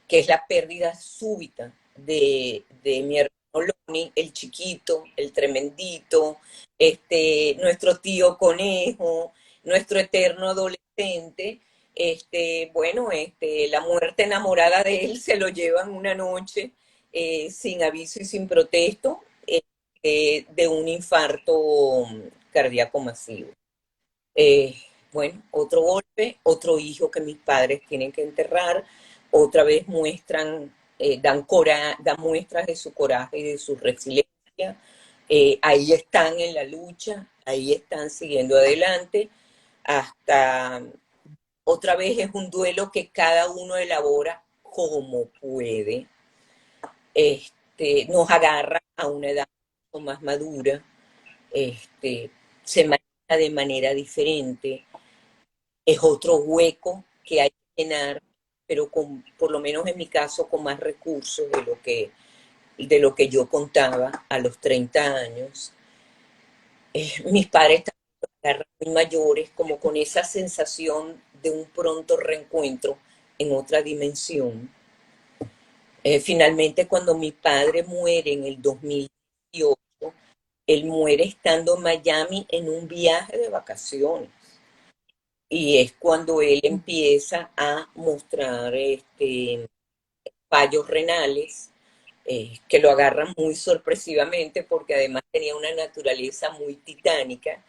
que es la pérdida súbita de mi hermano Lonnie, el chiquito, el tremendito, nuestro tío conejo, nuestro eterno adolescente. Bueno, la muerte enamorada de él se lo llevan una noche, sin aviso y sin protesto, de un infarto cardíaco masivo. Eh, bueno, otro golpe, otro hijo que mis padres tienen que enterrar, otra vez muestran, dan muestras de su coraje y de su resiliencia. Ahí están en la lucha, ahí están siguiendo adelante, hasta otra vez es un duelo que cada uno elabora como puede. Nos agarra a una edad más madura, se maneja de manera diferente, es otro hueco que hay que llenar, pero por lo menos en mi caso, con más recursos de lo que yo contaba a los 30 años. Mis padres estaban muy mayores, como con esa sensación de un pronto reencuentro en otra dimensión. Finalmente, cuando mi padre muere en el 2018, él muere estando en Miami en un viaje de vacaciones. Y es cuando él empieza a mostrar fallos renales, que lo agarran muy sorpresivamente porque además tenía una naturaleza muy titánica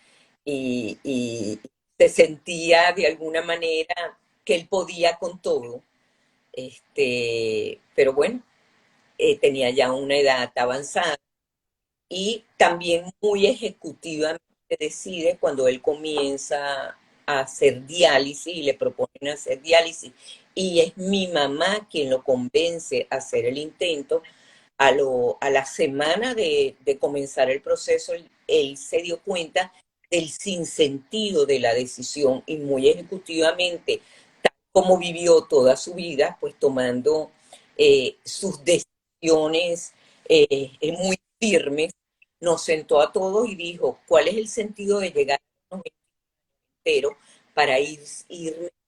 y se sentía de alguna manera que él podía con todo. Pero bueno, tenía ya una edad avanzada y también muy ejecutivamente decide cuando él comienza a hacer diálisis y le proponen hacer diálisis. Y es mi mamá quien lo convence a hacer el intento. A la semana de comenzar el proceso, él se dio cuenta del sinsentido de la decisión y muy ejecutivamente, tal como vivió toda su vida, pues tomando sus decisiones muy firmes, nos sentó a todos y dijo, ¿cuál es el sentido de llegar a los enteros para ir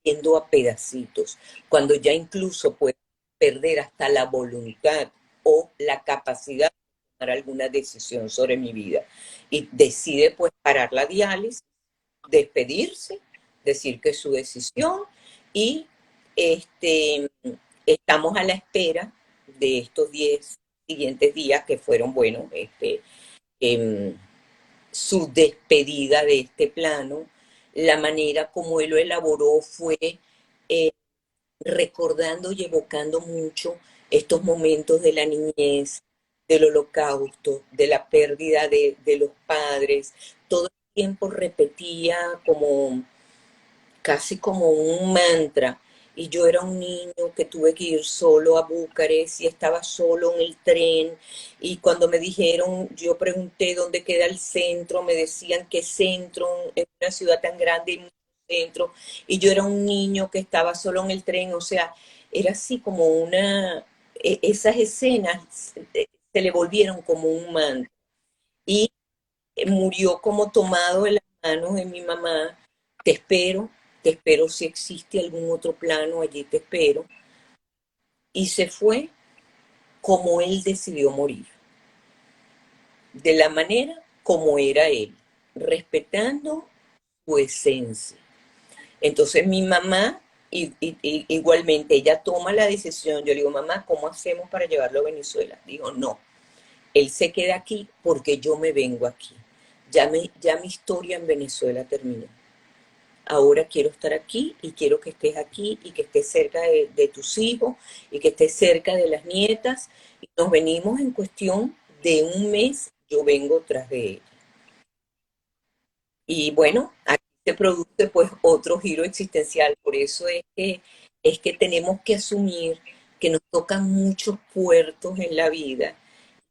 metiendo a pedacitos? Cuando ya incluso puede perder hasta la voluntad o la capacidad de tomar alguna decisión sobre mi vida. Y decide pues parar la diálisis, despedirse, decir que es su decisión y estamos a la espera de estos 10 siguientes días que fueron, bueno, em, su despedida de este plano. La manera como él lo elaboró fue eh, recordando y evocando mucho estos momentos de la niñez, del holocausto, de la pérdida de los padres. Todo el tiempo repetía como casi como un mantra. Y yo era un niño que tuve que ir solo a Bucarest y estaba solo en el tren. Y cuando me dijeron, yo pregunté dónde queda el centro, me decían que centro en una ciudad tan grande y mucho centro. Y yo era un niño que estaba solo en el tren. O sea, era así como esas escenas se le volvieron como un mantra. Y murió como tomado de las manos de mi mamá. Te espero si existe algún otro plano, allí te espero. Y se fue como él decidió morir, de la manera como era él, respetando su esencia. Entonces mi mamá, igualmente, ella toma la decisión. Yo le digo, mamá, ¿cómo hacemos para llevarlo a Venezuela? Dijo, no, él se queda aquí porque yo me vengo aquí. Ya mi historia en Venezuela terminó. Ahora quiero estar aquí y quiero que estés aquí y que estés cerca de tus hijos y que estés cerca de las nietas. Y nos venimos en cuestión de un mes, yo vengo tras de ella. Y bueno, aquí se produce pues otro giro existencial. Por eso es que tenemos que asumir que nos tocan muchos puertos en la vida,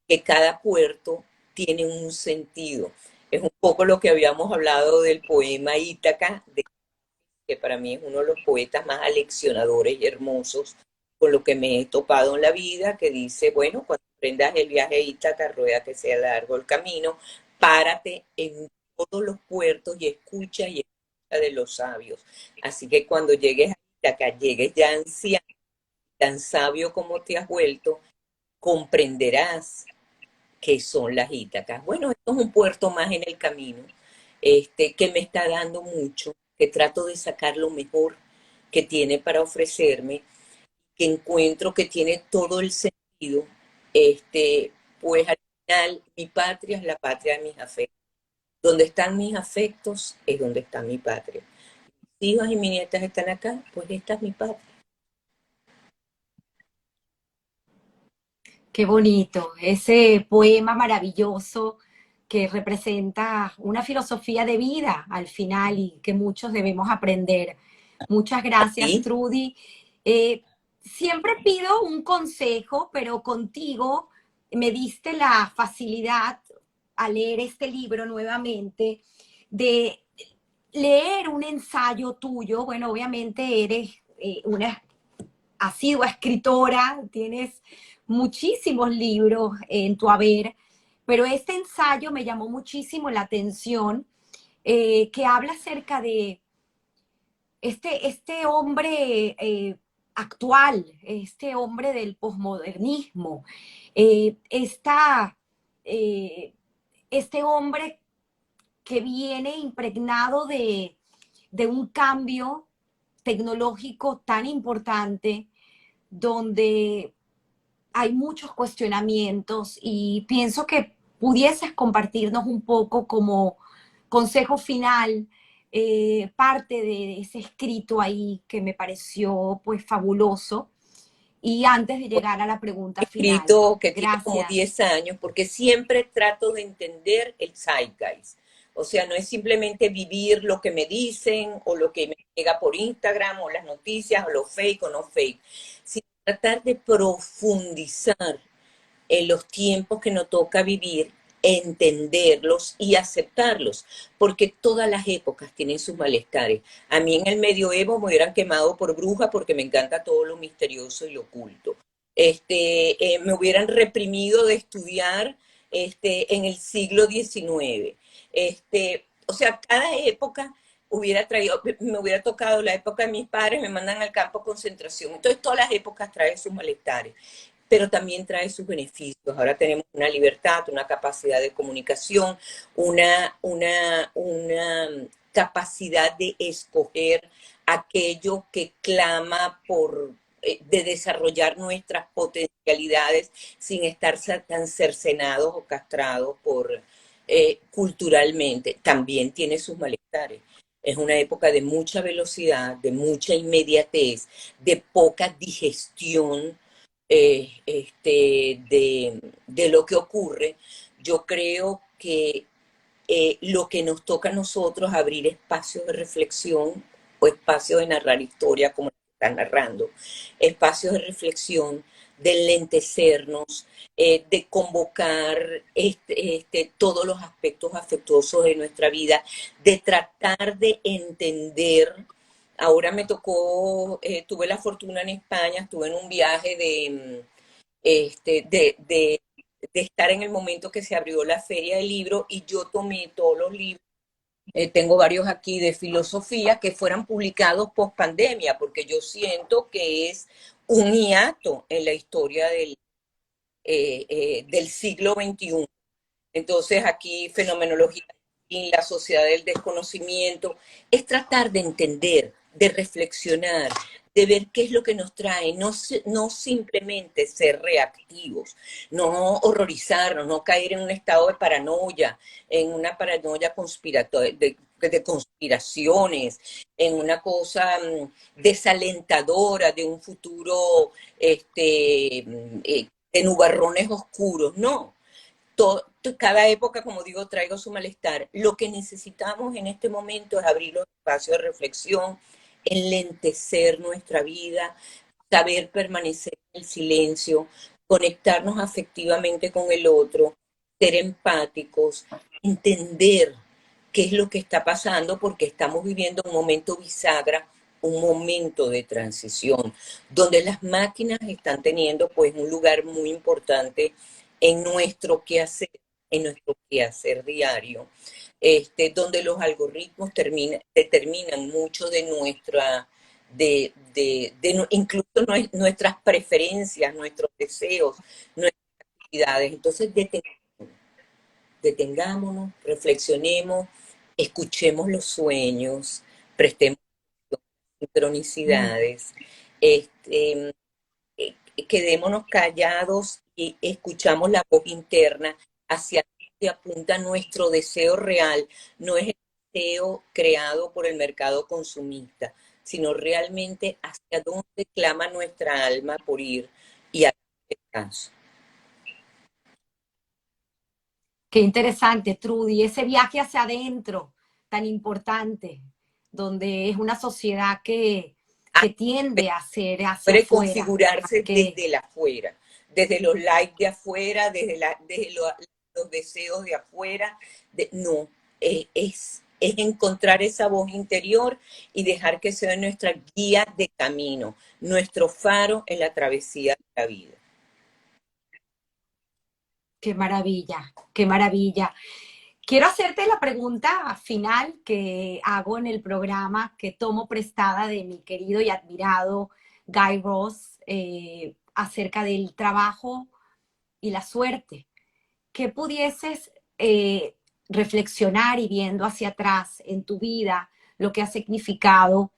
que cada puerto tiene un sentido. Es un poco lo que habíamos hablado del poema Ítaca, de que para mí es uno de los poetas más aleccionadores y hermosos con lo que me he topado en la vida, que dice, bueno, cuando emprendas el viaje a Ítaca, rueda que sea largo el camino, párate en todos los puertos y escucha de los sabios. Así que cuando llegues a Ítaca, llegues ya anciano, tan sabio como te has vuelto, comprenderás qué son las Ítacas. Bueno, esto es un puerto más en el camino, que me está dando mucho, que trato de sacar lo mejor que tiene para ofrecerme, que encuentro que tiene todo el sentido, pues al final mi patria es la patria de mis afectos. Donde están mis afectos es donde está mi patria. Mis hijos y mis nietas están acá, pues esta es mi patria. Qué bonito, ese poema maravilloso que representa una filosofía de vida al final y que muchos debemos aprender. Muchas gracias, ¿Sí? Trudy. Siempre pido un consejo, pero contigo me diste la facilidad a leer este libro nuevamente de leer un ensayo tuyo. Bueno, obviamente eres una asidua escritora, tienes muchísimos libros en tu haber, pero este ensayo me llamó muchísimo la atención, que habla acerca de este hombre actual, este hombre del posmodernismo, eh, esta, eh, este hombre que viene impregnado de un cambio tecnológico tan importante donde hay muchos cuestionamientos y pienso que pudieses compartirnos un poco como consejo final, parte de ese escrito ahí que me pareció pues fabuloso. Y antes de llegar a la pregunta final, Escrito que tiene como gracias. 10 años, porque siempre trato de entender el zeitgeist. O sea, no es simplemente vivir lo que me dicen o lo que me llega por Instagram o las noticias o lo fake o no fake, sino tratar de profundizar en los tiempos que nos toca vivir, entenderlos y aceptarlos, porque todas las épocas tienen sus malestares. A mí en el medioevo me hubieran quemado por bruja porque me encanta todo lo misterioso y lo oculto. Me hubieran reprimido de estudiar en el siglo XIX. O sea, cada época me hubiera tocado la época de mis padres, me mandan al campo de concentración. Entonces, todas las épocas traen sus malestares, pero también trae sus beneficios. Ahora tenemos una libertad, una capacidad de comunicación, una capacidad de escoger aquello que clama por de desarrollar nuestras potencialidades sin estar tan cercenados o castrados por culturalmente. También tiene sus malestares. Es una época de mucha velocidad, de mucha inmediatez, de poca digestión de lo que ocurre. Yo creo que lo que nos toca a nosotros abrir espacios de reflexión o espacios de narrar historia como están narrando, espacios de reflexión, de lentecernos, de convocar todos los aspectos afectuosos de nuestra vida, de tratar de entender. Ahora me tocó, tuve la fortuna en España, estuve en un viaje este, de, de, de estar en el momento que se abrió la feria del libro y yo tomé todos los libros, tengo varios aquí de filosofía que fueran publicados post pandemia, porque yo siento que es un hiato en la historia del siglo XXI. Entonces aquí fenomenología y la sociedad del desconocimiento es tratar de entender, de reflexionar, de ver qué es lo que nos trae, no simplemente ser reactivos, no horrorizarnos, no caer en un estado de paranoia, en una paranoia conspiratoria, de conspiraciones, en una cosa desalentadora de un futuro de nubarrones oscuros, no. Cada época, como digo, traigo su malestar. Lo que necesitamos en este momento es abrir los espacios de reflexión, enlentecer nuestra vida, saber permanecer en el silencio, conectarnos afectivamente con el otro, ser empáticos, entender qué es lo que está pasando, porque estamos viviendo un momento bisagra, un momento de transición, donde las máquinas están teniendo pues un lugar muy importante en nuestro quehacer, en nuestro quehacer diario, donde los algoritmos determinan mucho de nuestra, incluso nuestras preferencias, nuestros deseos, nuestras actividades. Entonces, detengámonos, reflexionemos, escuchemos los sueños, prestemos sincronicidades, este, quedémonos callados y escuchamos la voz interna hacia donde apunta nuestro deseo real. No es el deseo creado por el mercado consumista, sino realmente hacia dónde clama nuestra alma por ir y hacer caso. Qué interesante, Trudy, ese viaje hacia adentro tan importante, donde es una sociedad que tiende a ser hacia Puede afuera, más configurarse que desde el afuera, desde los likes de afuera, desde los deseos de afuera. No, es encontrar esa voz interior y dejar que sea nuestra guía de camino, nuestro faro en la travesía de la vida. qué maravilla, qué maravilla. Quiero hacerte la pregunta final que hago en el programa, que tomo prestada de mi querido y admirado Guy Raz, acerca del trabajo y la suerte. ¿Qué pudieses reflexionar y viendo hacia atrás en tu vida lo que ha significado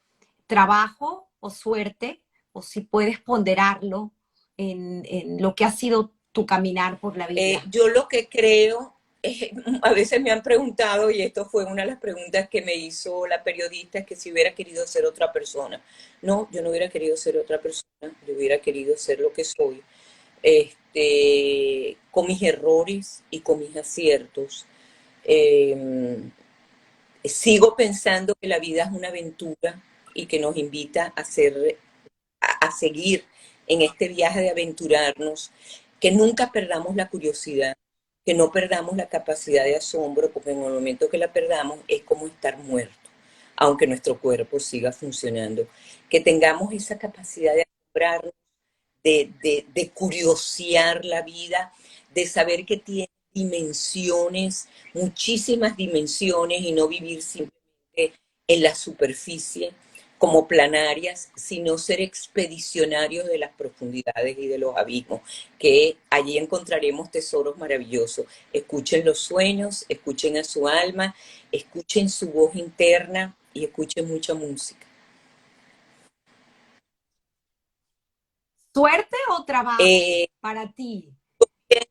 trabajo o suerte, o si puedes ponderarlo en lo que ha sido tu caminar por la vida? Yo lo que creo, a veces me han preguntado, y esto fue una de las preguntas que me hizo la periodista, es que si hubiera querido ser otra persona. No, yo no hubiera querido ser otra persona, yo hubiera querido ser lo que soy, con mis errores y con mis aciertos. Eh, Sigo pensando que la vida es una aventura y que nos invita a seguir en este viaje de aventurarnos, que nunca perdamos la curiosidad, que no perdamos la capacidad de asombro, porque en el momento que la perdamos es como estar muerto, aunque nuestro cuerpo siga funcionando. Que tengamos esa capacidad de asombrarnos, de curiosear la vida, de saber que tiene dimensiones, muchísimas dimensiones, y no vivir simplemente en la superficie como planarias, sino ser expedicionarios de las profundidades y de los abismos, que allí encontraremos tesoros maravillosos. Escuchen los sueños, escuchen a su alma, escuchen su voz interna y escuchen mucha música. ¿Suerte o trabajo Eh, para ti?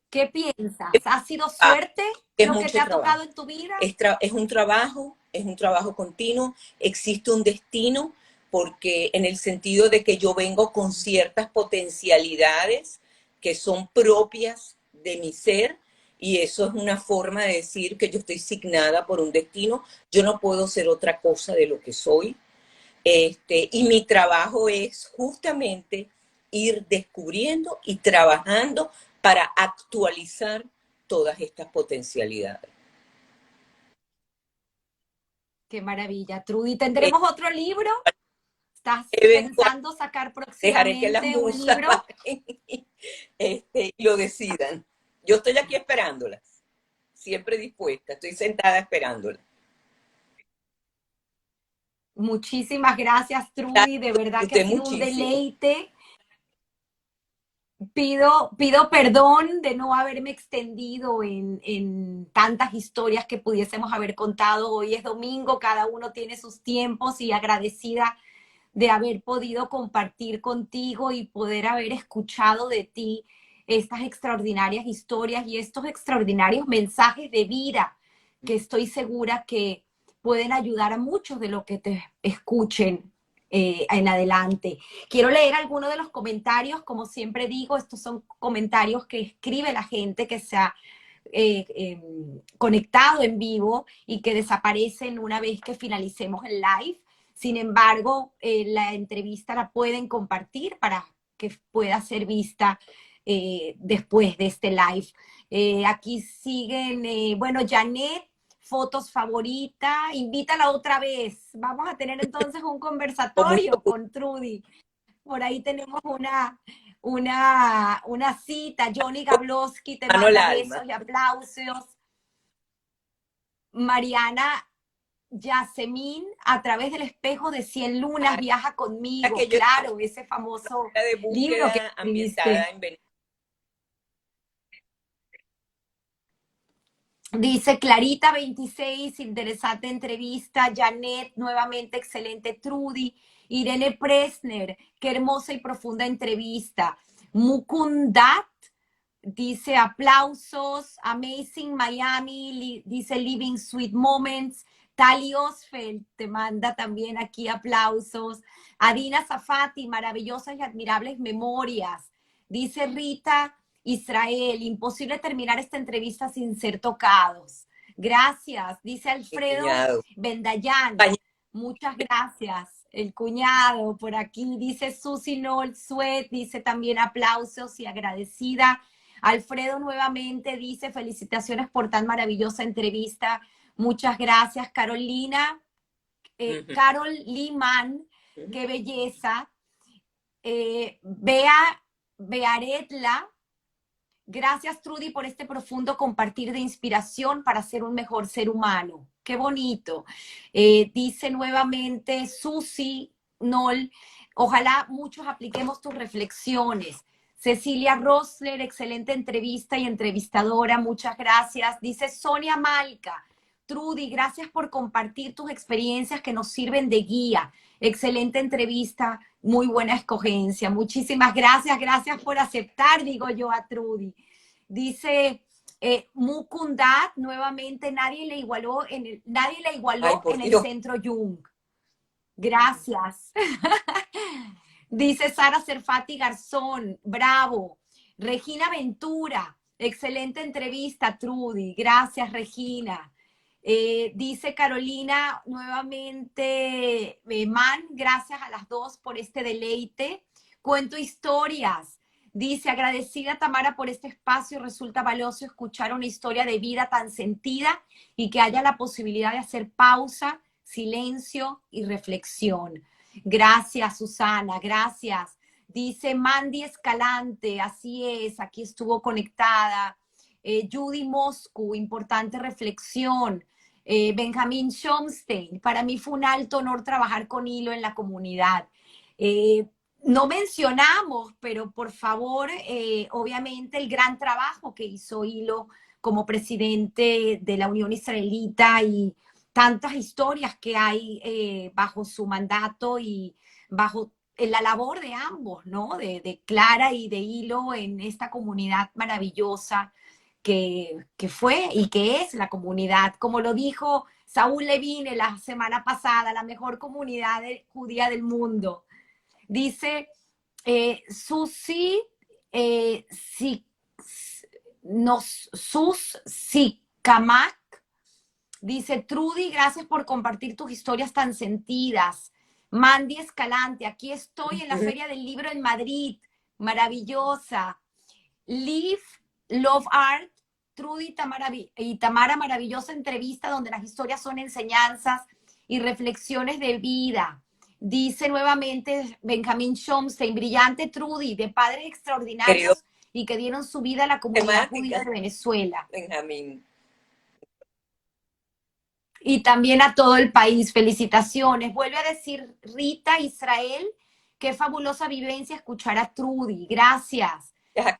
¿Qué piensas? ¿Ha sido suerte es lo que te mucho ha tocado trabajo. en tu vida? Es un trabajo continuo, existe un destino, porque en el sentido de que yo vengo con ciertas potencialidades que son propias de mi ser, y eso es una forma de decir que yo estoy signada por un destino, yo no puedo ser otra cosa de lo que soy, y mi trabajo es justamente ir descubriendo y trabajando para actualizar todas estas potencialidades. Qué maravilla, Trudy. Eh, ¿Tendremos otro libro? ¿Estás Eventualmente pensando sacar dejaré que las próximamente un musas libro? lo decidan. Yo estoy aquí esperándolas, siempre dispuesta, estoy sentada esperándolas. Muchísimas gracias, Trudy. Gracias, De verdad que ha disfruté sido un muchísimo. deleite. Pido perdón de no haberme extendido en tantas historias que pudiésemos haber contado. Hoy es domingo, cada uno tiene sus tiempos, y agradecida de haber podido compartir contigo y poder haber escuchado de ti estas extraordinarias historias y estos extraordinarios mensajes de vida que estoy segura que pueden ayudar a muchos de los que te escuchen en adelante. Quiero leer algunos de los comentarios. Como siempre digo, estos son comentarios que escribe la gente que se ha conectado en vivo y que desaparecen una vez que finalicemos el live. Sin embargo, la entrevista la pueden compartir para que pueda ser vista después de este live. Aquí siguen, bueno, Janet fotos favorita. Invítala otra vez. Vamos a tener entonces un Con mucho conversatorio gusto. con Trudy. Por ahí tenemos una cita. Johnny Gablowski te Mano al manda alma. besos y aplausos. Mariana Yasemín, a través del espejo de 100 lunas, viaja conmigo. Que yo Claro, ese famoso de libro que búsqueda ambientada escribiste. en Venezuela. Dice Clarita 26, interesante entrevista. Janet, nuevamente excelente. Trudy. Irene Presner, qué hermosa y profunda entrevista. Mukundat dice aplausos. Amazing Miami, dice Living Sweet Moments. Tali Osfeld te manda también aquí aplausos. Adina Zafati, maravillosas y admirables memorias. Dice Rita Israel, imposible terminar esta entrevista sin ser tocados. Gracias, dice Mi Alfredo cuñado. Bendayán. Muchas gracias. El cuñado por aquí dice Susi Noel Suet, dice también aplausos y agradecida. Alfredo nuevamente dice felicitaciones por tan maravillosa entrevista. Muchas gracias, Carolina. Carol Liman, qué belleza. Bearetla, gracias, Trudy, por este profundo compartir de inspiración para ser un mejor ser humano. Qué bonito. Dice nuevamente Susi Nol, ojalá muchos apliquemos tus reflexiones. Cecilia Rosler, excelente entrevista y entrevistadora, muchas gracias. Dice Sonia Malca, Trudy, gracias por compartir tus experiencias que nos sirven de guía. Excelente entrevista, muy buena escogencia. Muchísimas gracias, gracias por aceptar, digo yo a Trudy. Dice Mukundat, nuevamente, nadie le igualó Ay, por en el Dios. centro Jung. Gracias. Dice Sara Serfati Garzón, bravo. Regina Ventura, excelente entrevista, Trudy. Gracias, Regina. Dice Carolina nuevamente, Man, gracias a las dos por este deleite. Cuento historias. Dice, agradecida Tamara por este espacio, resulta valioso escuchar una historia de vida tan sentida y que haya la posibilidad de hacer pausa, silencio y reflexión. Gracias, Susana, gracias. Dice Mandy Escalante, así es, aquí estuvo conectada. Judy Moscu, importante reflexión. Benjamín Schomstein, para mí fue un alto honor trabajar con Hilo en la comunidad. No mencionamos, pero por favor, obviamente el gran trabajo que hizo Hilo como presidente de la Unión Israelita y tantas historias que hay bajo su mandato y bajo la labor de ambos, ¿no? De Clara y de Hilo en esta comunidad maravillosa que fue y que es la comunidad, como lo dijo Saúl Levine la semana pasada, la mejor comunidad judía del mundo. Dice Susi, si, Sus Sikamak, dice Trudy, gracias por compartir tus historias tan sentidas. Mandy Escalante, aquí estoy en la Feria del Libro en Madrid, maravillosa. Live, Love Art, Trudy y Tamara, maravillosa entrevista donde las historias son enseñanzas y reflexiones de vida. Dice nuevamente Benjamín Schomstein, brillante Trudy, de padres Querido, extraordinarios y que dieron su vida a la comunidad judía de Venezuela. Benjamín. Y también a todo el país. Felicitaciones. Vuelve a decir Rita Israel, qué fabulosa vivencia escuchar a Trudy. Gracias.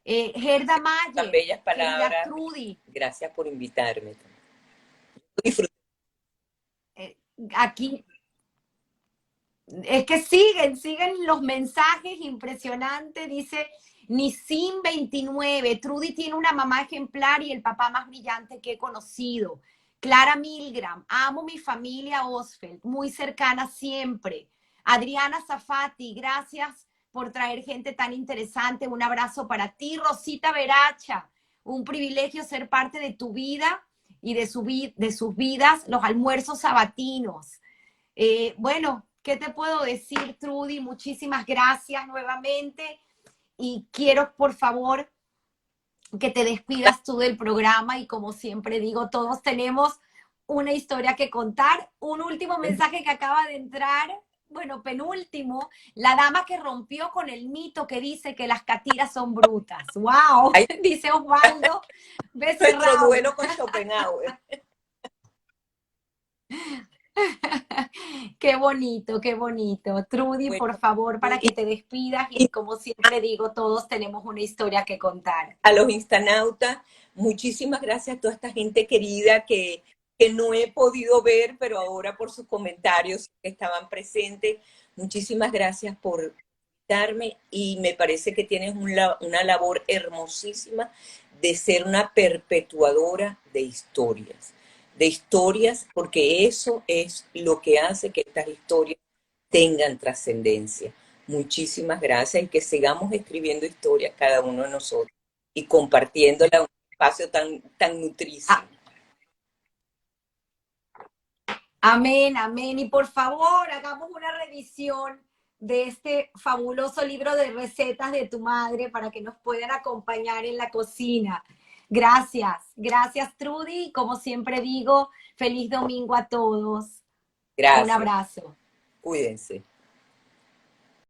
Gerda Tan Mayer, bellas querida palabras. Trudy. Gracias por invitarme. Disfruté. Aquí es que siguen los mensajes impresionantes. Dice Nisim 29, Trudy tiene una mamá ejemplar y el papá más brillante que he conocido. Clara Milgram, amo mi familia Osfeld, muy cercana siempre. Adriana Zafati, gracias por traer gente tan interesante. Un abrazo para ti. Rosita Veracha, un privilegio ser parte de tu vida y de sus vidas, los almuerzos sabatinos. Bueno, ¿qué te puedo decir, Trudy? Muchísimas gracias nuevamente y quiero, por favor, que te despidas tú del programa y como siempre digo, todos tenemos una historia que contar. Un último mensaje que acaba de entrar, bueno, penúltimo, la dama que rompió con el mito que dice que las catiras son brutas. ¡Wow! Ahí Dice Osvaldo nuestro Becerrao. duelo con Schopenhauer. Qué bonito, qué bonito. Trudy, Bueno, por favor, para que y, te despidas y y como siempre digo, todos tenemos una historia que contar. a los instanautas, muchísimas gracias a toda esta gente querida que no he podido ver, pero ahora por sus comentarios que estaban presentes. Muchísimas gracias por invitarme y me parece que tienes una labor hermosísima de ser una perpetuadora de historias, porque eso es lo que hace que estas historias tengan trascendencia. Muchísimas gracias y que sigamos escribiendo historias cada uno de nosotros y compartiéndola en un espacio tan nutricio. Ah, amén, amén. Y por favor, hagamos una revisión de este fabuloso libro de recetas de tu madre para que nos puedan acompañar en la cocina. Gracias, gracias Trudy. Como siempre digo, feliz domingo a todos. Un Gracias. abrazo. Cuídense.